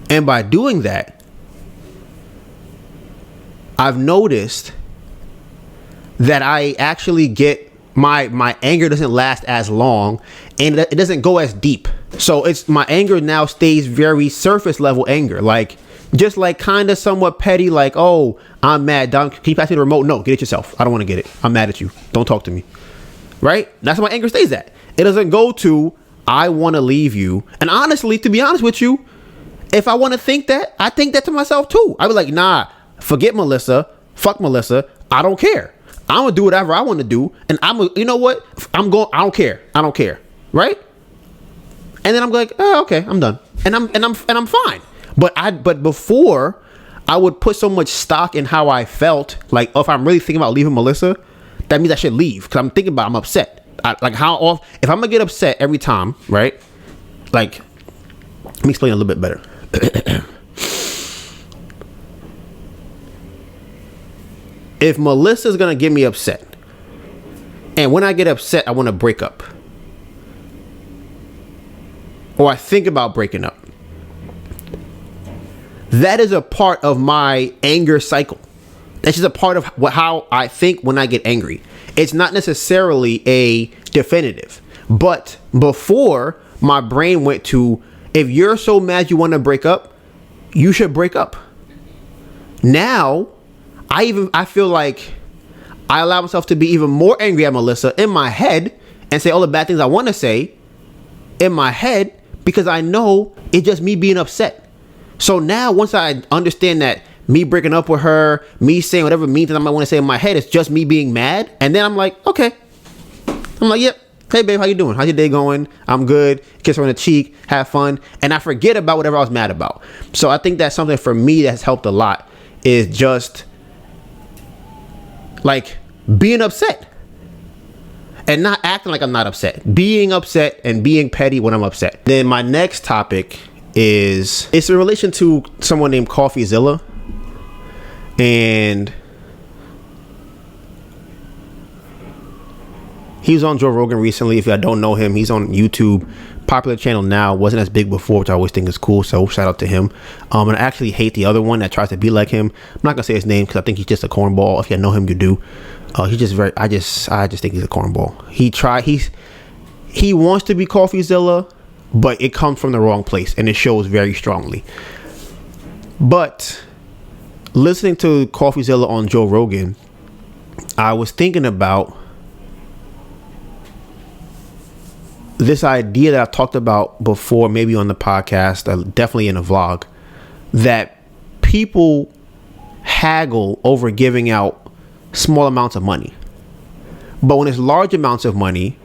And by doing that, I've noticed that I actually get my anger doesn't last as long, and it doesn't go as deep. So it's my anger now stays very surface level anger, like just like kind of somewhat petty, like, oh, I'm mad. Don, can you pass me the remote? No, get it yourself. I don't want to get it. I'm mad at you. Don't talk to me. Right? That's where my anger stays at. It doesn't go to, I want to leave you. And honestly, to be honest with you, if I want to think that, I think that to myself too. I be like, nah, forget Melissa. Fuck Melissa. I don't care. I'm gonna do whatever I want to do, and you know what? I don't care. I don't care. Right? And then I'm like, oh, okay, I'm done, and I'm fine. But before, I would put so much stock in how I felt. Like, if I'm really thinking about leaving Melissa, that means I should leave because I'm thinking about I'm upset. Like how off? If I'm gonna get upset every time, right? Like, let me explain a little bit better. If Melissa's gonna get me upset, and when I get upset, I want to break up, or I think about breaking up, that is a part of my anger cycle. That's just a part of how I think when I get angry. It's not necessarily a definitive, but before, my brain went to, if you're so mad you want to break up, you should break up. Now, I feel like I allow myself to be even more angry at Melissa in my head and say all the bad things I want to say in my head because I know it's just me being upset. So now once I understand that me breaking up with her, me saying whatever mean things I might want to say in my head, it's just me being mad. And then I'm like, okay. I'm like, yep. Hey, babe, how you doing? How's your day going? I'm good. Kiss her on the cheek. Have fun. And I forget about whatever I was mad about. So I think that's something for me that's helped a lot, is just like being upset and not acting like I'm not upset. Being upset and being petty when I'm upset. Then my next topic it's in relation to someone named CoffeeZilla. And he was on Joe Rogan recently. If y'all don't know him, he's on YouTube. Popular channel now. Wasn't as big before, which I always think is cool. So shout out to him. And I actually hate the other one that tries to be like him. I'm not gonna say his name because I think he's just a cornball. If you know him, you do. He's just very. I just think he's a cornball. He wants to be CoffeeZilla, but it comes from the wrong place, and it shows very strongly. But listening to CoffeeZilla on Joe Rogan, I was thinking about this idea that I've talked about before, maybe on the podcast, definitely in a vlog, that people haggle over giving out small amounts of money. But when it's large amounts of money,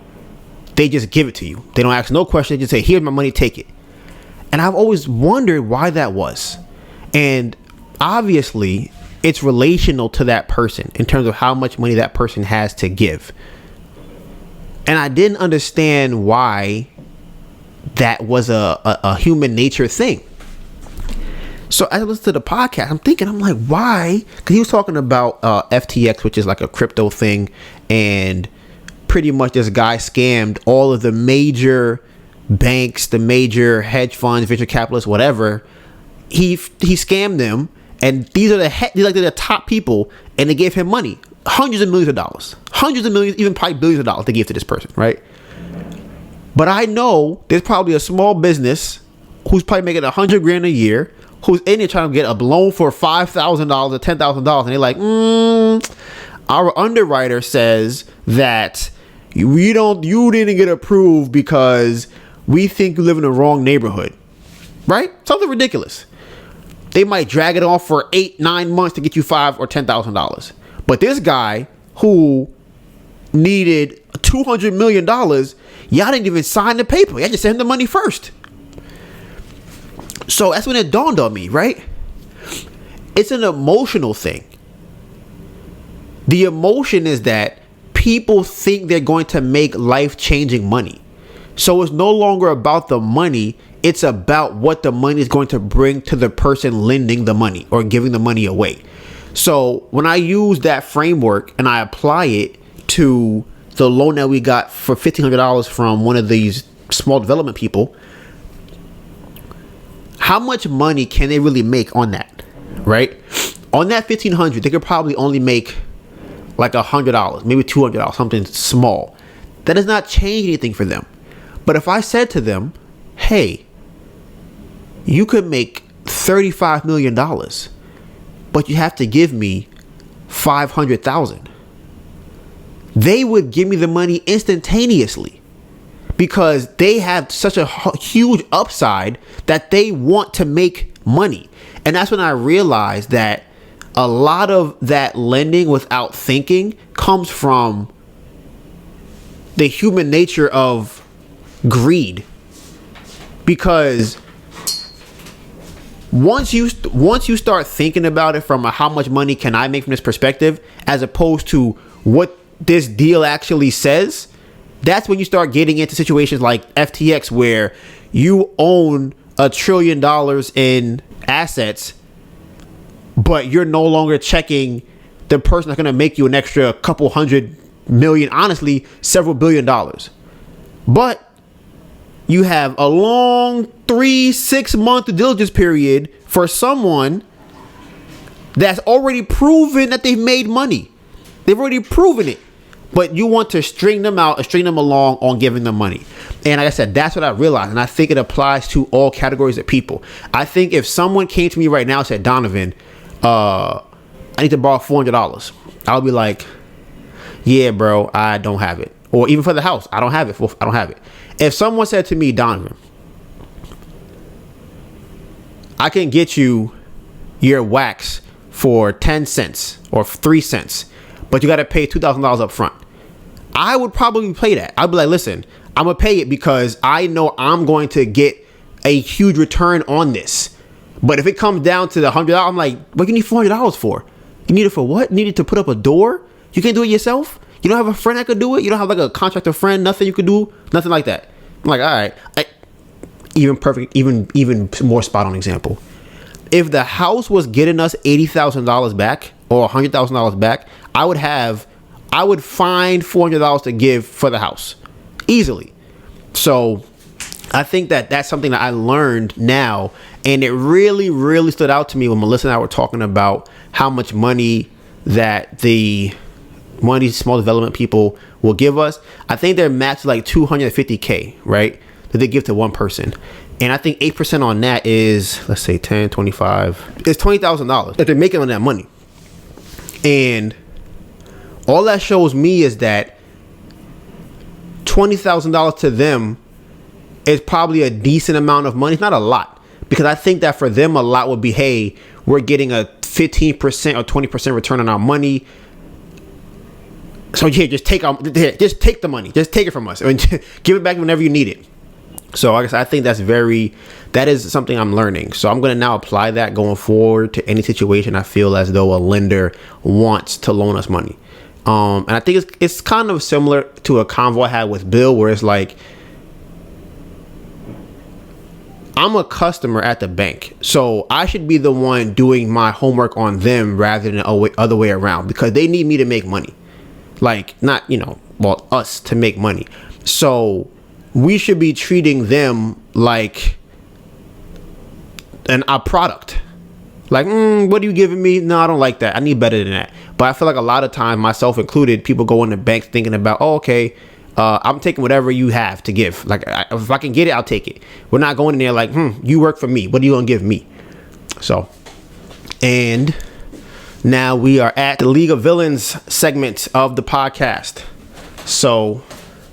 they just give it to you. They don't ask no question. They just say, here's my money, take it. And I've always wondered why that was. And obviously, it's relational to that person in terms of how much money that person has to give. And I didn't understand why that was a human nature thing. So as I listened to the podcast, I'm like, why? Because he was talking about FTX, which is like a crypto thing. And pretty much this guy scammed all of the major banks, the major hedge funds, venture capitalists, whatever. He scammed them. And these are the top people. And they gave him money. Hundreds of millions of dollars. Hundreds of millions, even probably billions of dollars to give to this person, right? But I know there's probably a small business who's probably making $100,000 a year, who's in there trying to get a loan for $5,000 or $10,000, and they're like, our underwriter says that you didn't get approved because we think you live in the wrong neighborhood, right? Something ridiculous. They might drag it on for 8-9 months to get you $5,000 or $10,000. But this guy who needed $200 million, y'all didn't even sign the paper. Y'all just sent him the money first. So that's when it dawned on me, right? It's an emotional thing. The emotion is that people think they're going to make life-changing money. So it's no longer about the money. It's about what the money is going to bring to the person lending the money or giving the money away. So when I use that framework and I apply it to the loan that we got for $1,500 from one of these small development people, how much money can they really make on that, right? On that $1,500, they could probably only make like $100, maybe $200, something small. That does not change anything for them. But if I said to them, hey, you could make $35 million, but you have to give me $500,000. They would give me the money instantaneously because they have such a huge upside that they want to make money. And that's when I realized that a lot of that lending without thinking comes from the human nature of greed. Because once you start thinking about it from a how much money can I make from this perspective, as opposed to what this deal actually says, that's when you start getting into situations like FTX, where you own $1 trillion in assets, but you're no longer checking the person that's going to make you an extra couple $100 million, honestly, several $1 billion. But you have a long 3-6 month due diligence period for someone that's already proven that they've made money. They've already proven it. But you want to string them out and string them along on giving them money. And like I said, that's what I realized. And I think it applies to all categories of people. I think if someone came to me right now and said, Donovan, I need to borrow $400, I'll be like, yeah, bro, I don't have it. Or even for the house, I don't have it. I don't have it. If someone said to me, Donovan, I can get you your wax for 10 cents or 3 cents, but you got to pay $2,000 up front, I would probably pay that. I'd be like, listen, I'm going to pay it because I know I'm going to get a huge return on this. But if it comes down to the $100, I'm like, what do you need $400 for? You need it for what? You need it to put up a door? You can't do it yourself? You don't have a friend that could do it? You don't have like a contractor friend? Nothing you could do? Nothing like that. I'm like, all right. Even more spot on example. If the house was getting us $80,000 back or $100,000 back, I would find $400 to give for the house easily. So I think that that's something that I learned now, and it really, really stood out to me when Melissa and I were talking about how much money that one of these small development people will give us. I think they're matched like $250K, right? That they give to one person. And I think 8% on that is, let's say 10, 25, it's $20,000 that they're making on that money. And all that shows me is that $20,000 to them is probably a decent amount of money. It's not a lot, because I think that for them, a lot would be, hey, we're getting a 15% or 20% return on our money. So yeah, just take the money, just take it from us, and give it back whenever you need it. So like I said, I think that is something I'm learning. So I'm going to now apply that going forward to any situation I feel as though a lender wants to loan us money. And I think it's kind of similar to a convo I had with Bill, where it's like, I'm a customer at the bank, so I should be the one doing my homework on them rather than the other way around, because they need me to make money. Like, not, us to make money. So we should be treating them like a product. Like, what are you giving me? No, I don't like that. I need better than that. But I feel like a lot of times, myself included, people go in the bank thinking about, okay, I'm taking whatever you have to give. Like, if I can get it, I'll take it. We're not going in there like, you work for me. What are you going to give me? So, and now we are at the League of Villains segment of the podcast. So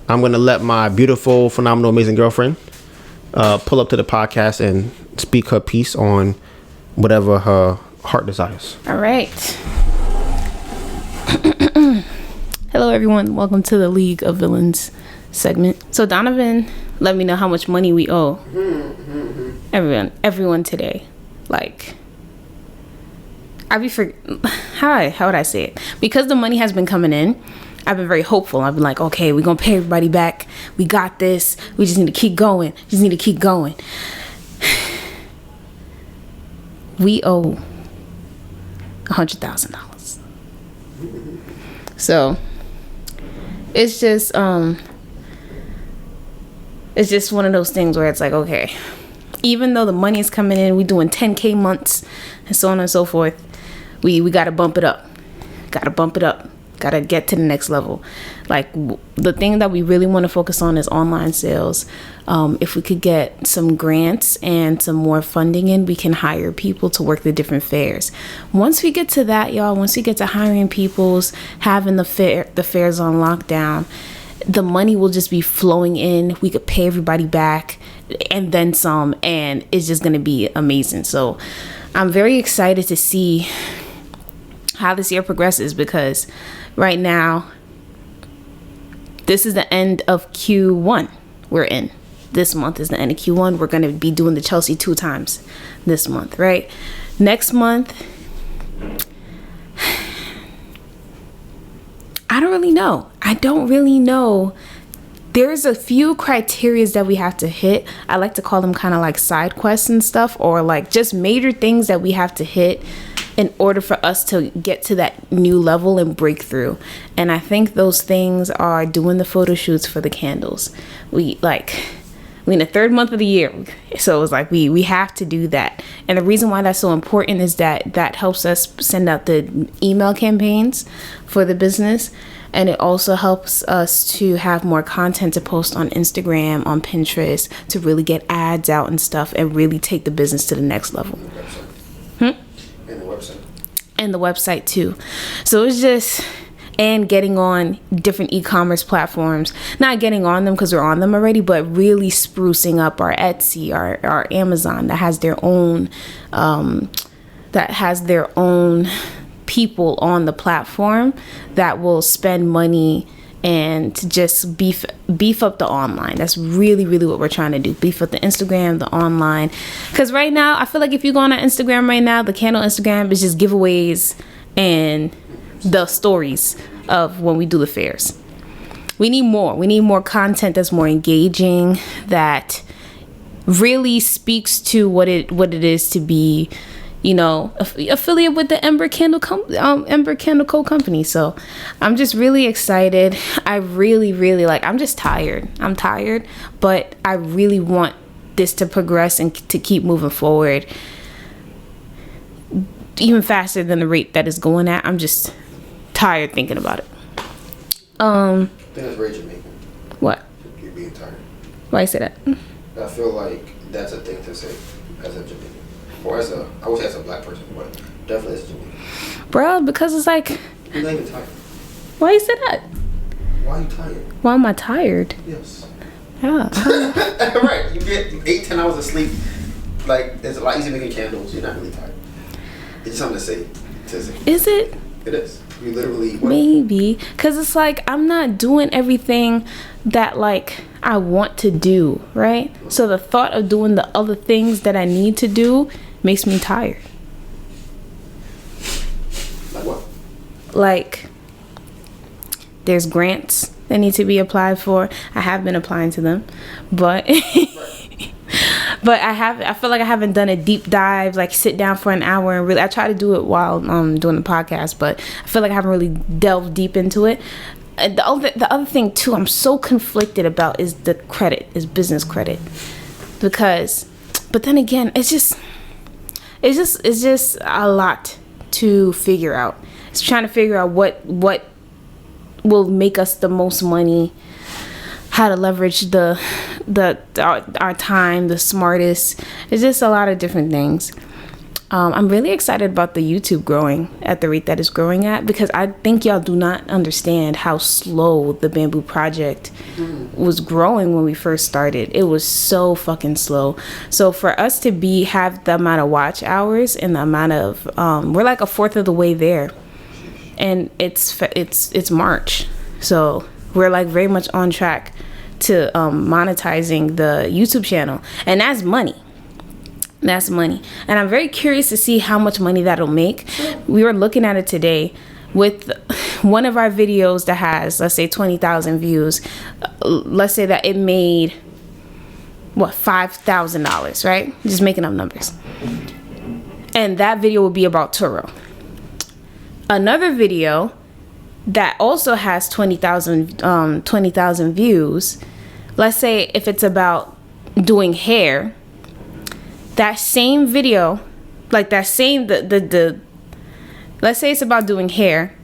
I'm going to let my beautiful, phenomenal, amazing girlfriend pull up to the podcast and speak her piece on whatever her heart desires. All right. Hello, everyone. Welcome to the League of Villains segment. So Donovan let me know how much money we owe everyone today. Like, how would I say it? Because the money has been coming in, I've been very hopeful. I've been like, okay, we're going to pay everybody back. We got this. We just need to keep going. We owe $100,000. So it's just one of those things where it's like, okay, even though the money is coming in, we doing 10K months and so on and so forth, we got to bump it up. gotta get to the next level. Like the thing that we really want to focus on is online sales. If we could get some grants and some more funding in, we can hire people to work the different fairs. Once we get to that, y'all, once we get to hiring people's, having the fairs on lockdown, the money will just be flowing in. We could pay everybody back and then some, and it's just going to be amazing. So I'm very excited to see how this year progresses, because right now this is the end of Q1 we're in. This month is the end of Q1. We're going to be doing the Chelsea 2 times this month, right? Next month, I don't really know. There's a few criterias that we have to hit. I like to call them kind of like side quests and stuff, or like just major things that we have to hit in order for us to get to that new level and breakthrough. And I think those things are doing the photo shoots for the candles. We in the 3rd month of the year, so it's like we have to do that. And the reason why that's so important is that helps us send out the email campaigns for the business, and it also helps us to have more content to post on Instagram, on Pinterest, to really get ads out and stuff, and really take the business to the next level. And the website too. So it's just, and getting on different e-commerce platforms, not getting on them because we're on them already, but really sprucing up our Etsy, our Amazon that has their own people on the platform that will spend money and to just beef up the online. That's really, really what we're trying to do. Beef up the Instagram, the online. Because right now, I feel like if you go on our Instagram right now, the candle Instagram is just giveaways and the stories of when we do the fairs. We need more. We need more content that's more engaging, that really speaks to what it is to be, you know, affiliate with the Ember Candle Co. company. So I'm just really excited. I really, really I'm just tired. I'm tired, but I really want this to progress and to keep moving forward even faster than the rate that it's going at. I'm just tired thinking about it. I think that's very Jamaican. What? You're being tired. Why you say that? I feel like that's a thing to say as a Jamaican. Or I would say as a black person, but definitely as a Jamaican. Bro, because it's like... You're not even tired. Why you say that? Why are you tired? Why am I tired? Yes. Yeah. Right. You get 8-10 hours of sleep. Like, it's a lot easier making candles. You're not really tired. It's something to say. Is it? It is. You literally... What? Maybe. Because it's like, I'm not doing everything that, like, I want to do, right? So the thought of doing the other things that I need to do makes me tired. Like what? Like, there's grants that need to be applied for. I have been applying to them, but but I feel like I haven't done a deep dive, like sit down for an hour and really. I try to do it while doing the podcast, but I feel like I haven't really delved deep into it. The other thing too, I'm so conflicted about is business credit, but then again, it's just a lot to figure out. It's trying to figure out what will make us the most money, how to leverage our time the smartest. It's just a lot of different things. I'm really excited about the YouTube growing at the rate that it's growing at, because I think y'all do not understand how slow the Bamboo Project was growing when we first started. It was so fucking slow. So for us to have the amount of watch hours and the amount of we're like a fourth of the way there, and it's March, so we're like very much on track to monetizing the YouTube channel, and that's money. That's money. And I'm very curious to see how much money that'll make. We were looking at it today with one of our videos that has, let's say, 20,000 views. Let's say that it made, $5,000, right? Just making up numbers. And that video will be about Turo. Another video that also has 20,000 views, let's say if it's about doing hair, that same video, like that same, let's say it's about doing hair,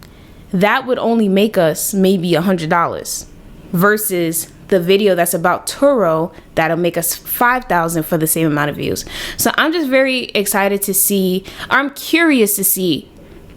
that would only make us maybe $100 versus the video that's about Turo that'll make us 5,000 for the same amount of views. So I'm just very excited to see, I'm curious to see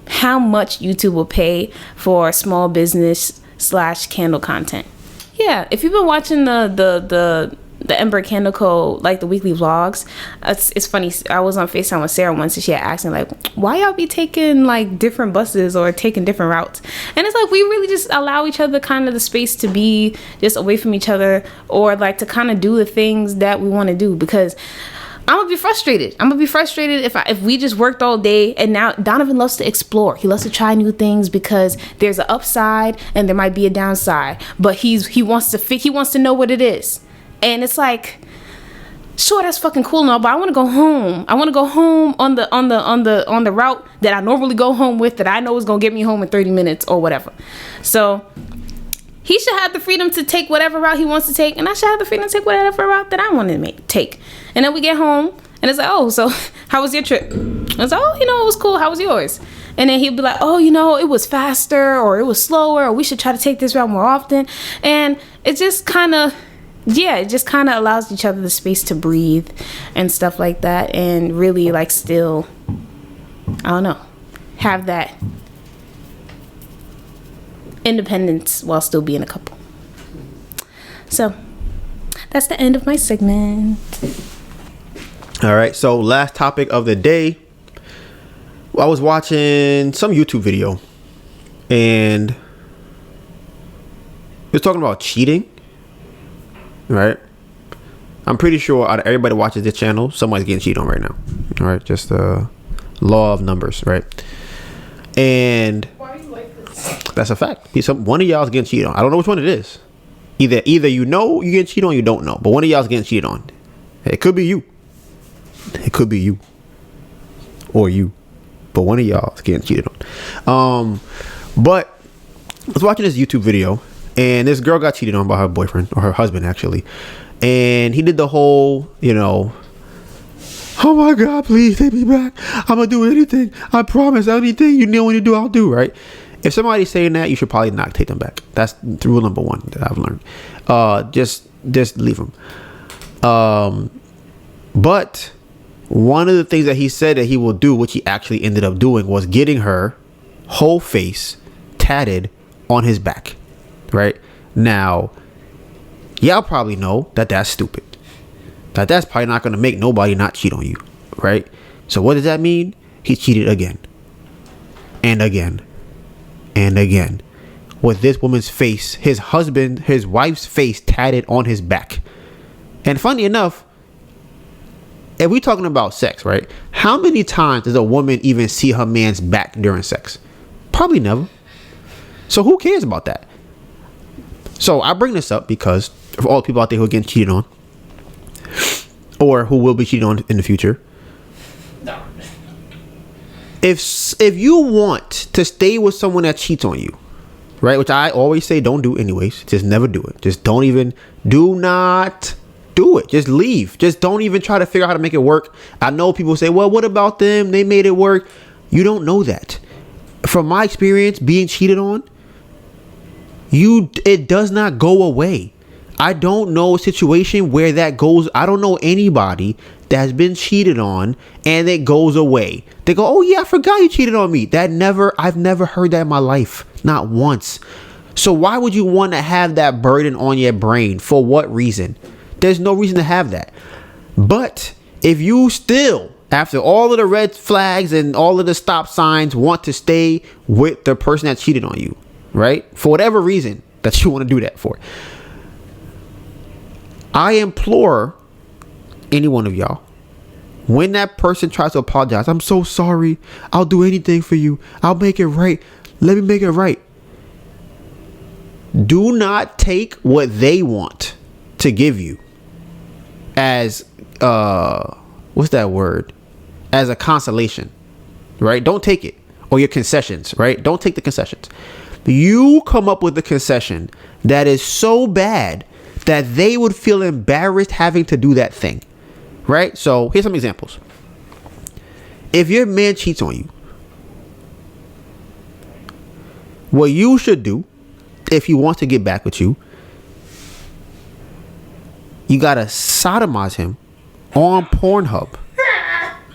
how much YouTube will pay for small business / candle content. Yeah, if you've been watching the Ember Candle Co., like the weekly vlogs, it's funny. I was on FaceTime with Sarah once and she had asked me like, why y'all be taking like different buses or taking different routes? And it's like, we really just allow each other kind of the space to be just away from each other, or like to kind of do the things that we want to do, because I'm gonna be frustrated. If we just worked all day. And now Donovan loves to explore. He loves to try new things because there's an upside and there might be a downside. But he wants to know what it is. And it's like, sure, that's fucking cool and all, but I want to go home. I want to go home on the route that I normally go home with, that I know is gonna get me home in 30 minutes or whatever. So he should have the freedom to take whatever route he wants to take, and I should have the freedom to take whatever route that I want to take. And then we get home, and it's like, oh, so how was your trip? I was like, oh, it was cool. How was yours? And then he'd be like, oh, it was faster, or it was slower, or we should try to take this route more often. And it just kind of, allows each other the space to breathe and stuff like that, and really like still, I don't know, have that independence while still being a couple. So that's the end of my segment. All right, so last topic of the day. I was watching some YouTube video and it was talking about cheating, right? I'm pretty sure out of everybody watches this channel, somebody's getting cheated on right now. All right, just the law of numbers, right? And why are you like this? That's a fact. One of y'all is getting cheated on. I don't know which one it is. Either you get cheated on, or you don't know. But one of y'all is getting cheated on. It could be you. It could be you. Or you. But one of y'all is getting cheated on. But I was watching this YouTube video, and this girl got cheated on by her boyfriend, or her husband actually. And he did the whole, oh my God, please take me back. I'm gonna do anything. I promise. Anything you know when you do, I'll do, right? If somebody's saying that, you should probably not take them back. That's rule number one that I've learned. Just leave them. But one of the things that he said that he will do, which he actually ended up doing, was getting her whole face tatted on his back. Right? Now, y'all probably know that that's stupid. That's probably not going to make nobody not cheat on you. Right? So what does that mean? He cheated again. And again. And again. With this woman's face, his wife's face tatted on his back. And funny enough, if we're talking about sex, right? How many times does a woman even see her man's back during sex? Probably never. So who cares about that? So I bring this up because for all the people out there who are getting cheated on, or who will be cheated on in the future, if you want to stay with someone that cheats on you, right? Which I always say don't do anyways. Just never do it. Just do not do it. Just leave. Just don't even try to figure out how to make it work. I know people say, well, what about them? They made it work. You don't know that. From my experience being cheated on, it does not go away. I don't know a situation where that goes. I don't know anybody that has been cheated on and it goes away. They go, oh yeah, I forgot you cheated on me. I've never heard that in my life. Not once. So why would you want to have that burden on your brain? For what reason? There's no reason to have that. But if you still, after all of the red flags and all of the stop signs, want to stay with the person that cheated on you, right? For whatever reason that you want to do that for, I implore any one of y'all, when that person tries to apologize, I'm so sorry, I'll do anything for you, I'll make it right, let me make it right. Do not take what they want to give you as what's that word, as a consolation, right? Don't take it. Or your concessions, right? Don't take the concessions. You come up with a concession that is so bad that they would feel embarrassed having to do that thing, right? So here's some examples. If your man cheats on you, what you should do if he wants to get back with you, you gotta sodomize him on Pornhub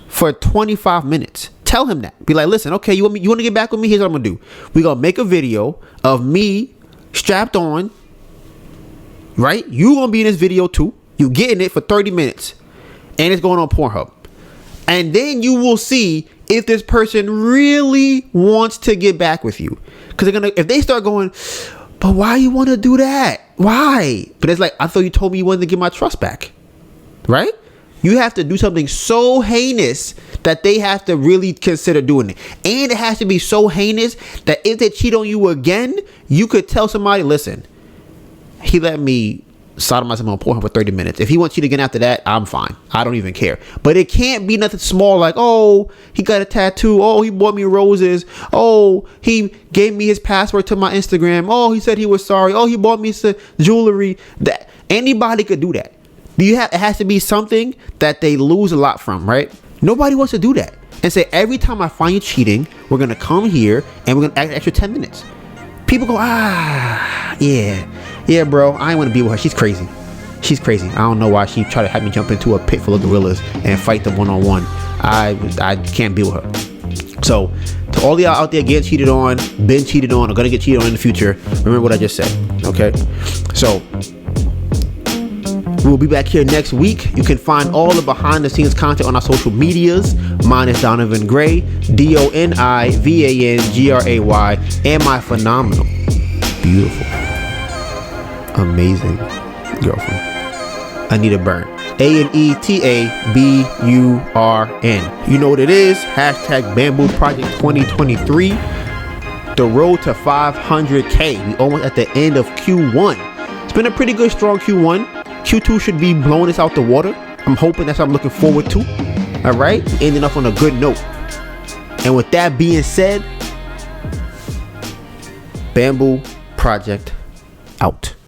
for 25 minutes. Tell him that. Be like, listen, okay, you want to get back with me? Here's what I'm gonna do. We're gonna make a video of me strapped on, right? You gonna be in this video too. You getting it for 30 minutes, and it's going on Pornhub. And then you will see if this person really wants to get back with you. Because if they start going, but why you want to do that? Why? But it's like, I thought you told me you wanted to get my trust back, right? You have to do something so heinous that they have to really consider doing it. And it has to be so heinous that if they cheat on you again, you could tell somebody, listen, he let me sodomize him on Pornhub for 30 minutes. If he wants you to get after that, I'm fine. I don't even care. But it can't be nothing small like, oh, he got a tattoo. Oh, he bought me roses. Oh, he gave me his password to my Instagram. Oh, he said he was sorry. Oh, he bought me some jewelry. That anybody could do that. It has to be something that they lose a lot from, right? Nobody wants to do that and say, every time I find you cheating, we're going to come here and we're going to act extra 10 minutes. People go, yeah, bro, I ain't want to be with her. She's crazy. I don't know why she tried to have me jump into a pit full of gorillas and fight them one-on-one. I can't be with her. So, to all y'all out there getting cheated on, been cheated on, or gonna get cheated on in the future, remember what I just said, okay? So, we'll be back here next week. You can find all the behind-the-scenes content on our social medias. Mine is DonivanGray, DonivanGray, and my phenomenal, beautiful, amazing girlfriend, Anita Byrne. ANETABURN. You know what it is. Hashtag Bamboo Project 2023. The road to 500K. We almost at the end of Q1. It's been a pretty good, strong Q1. Q2 should be blowing us out the water. I'm hoping that's what I'm looking forward to. All right. Ending up on a good note. And with that being said, Bamboo Project out.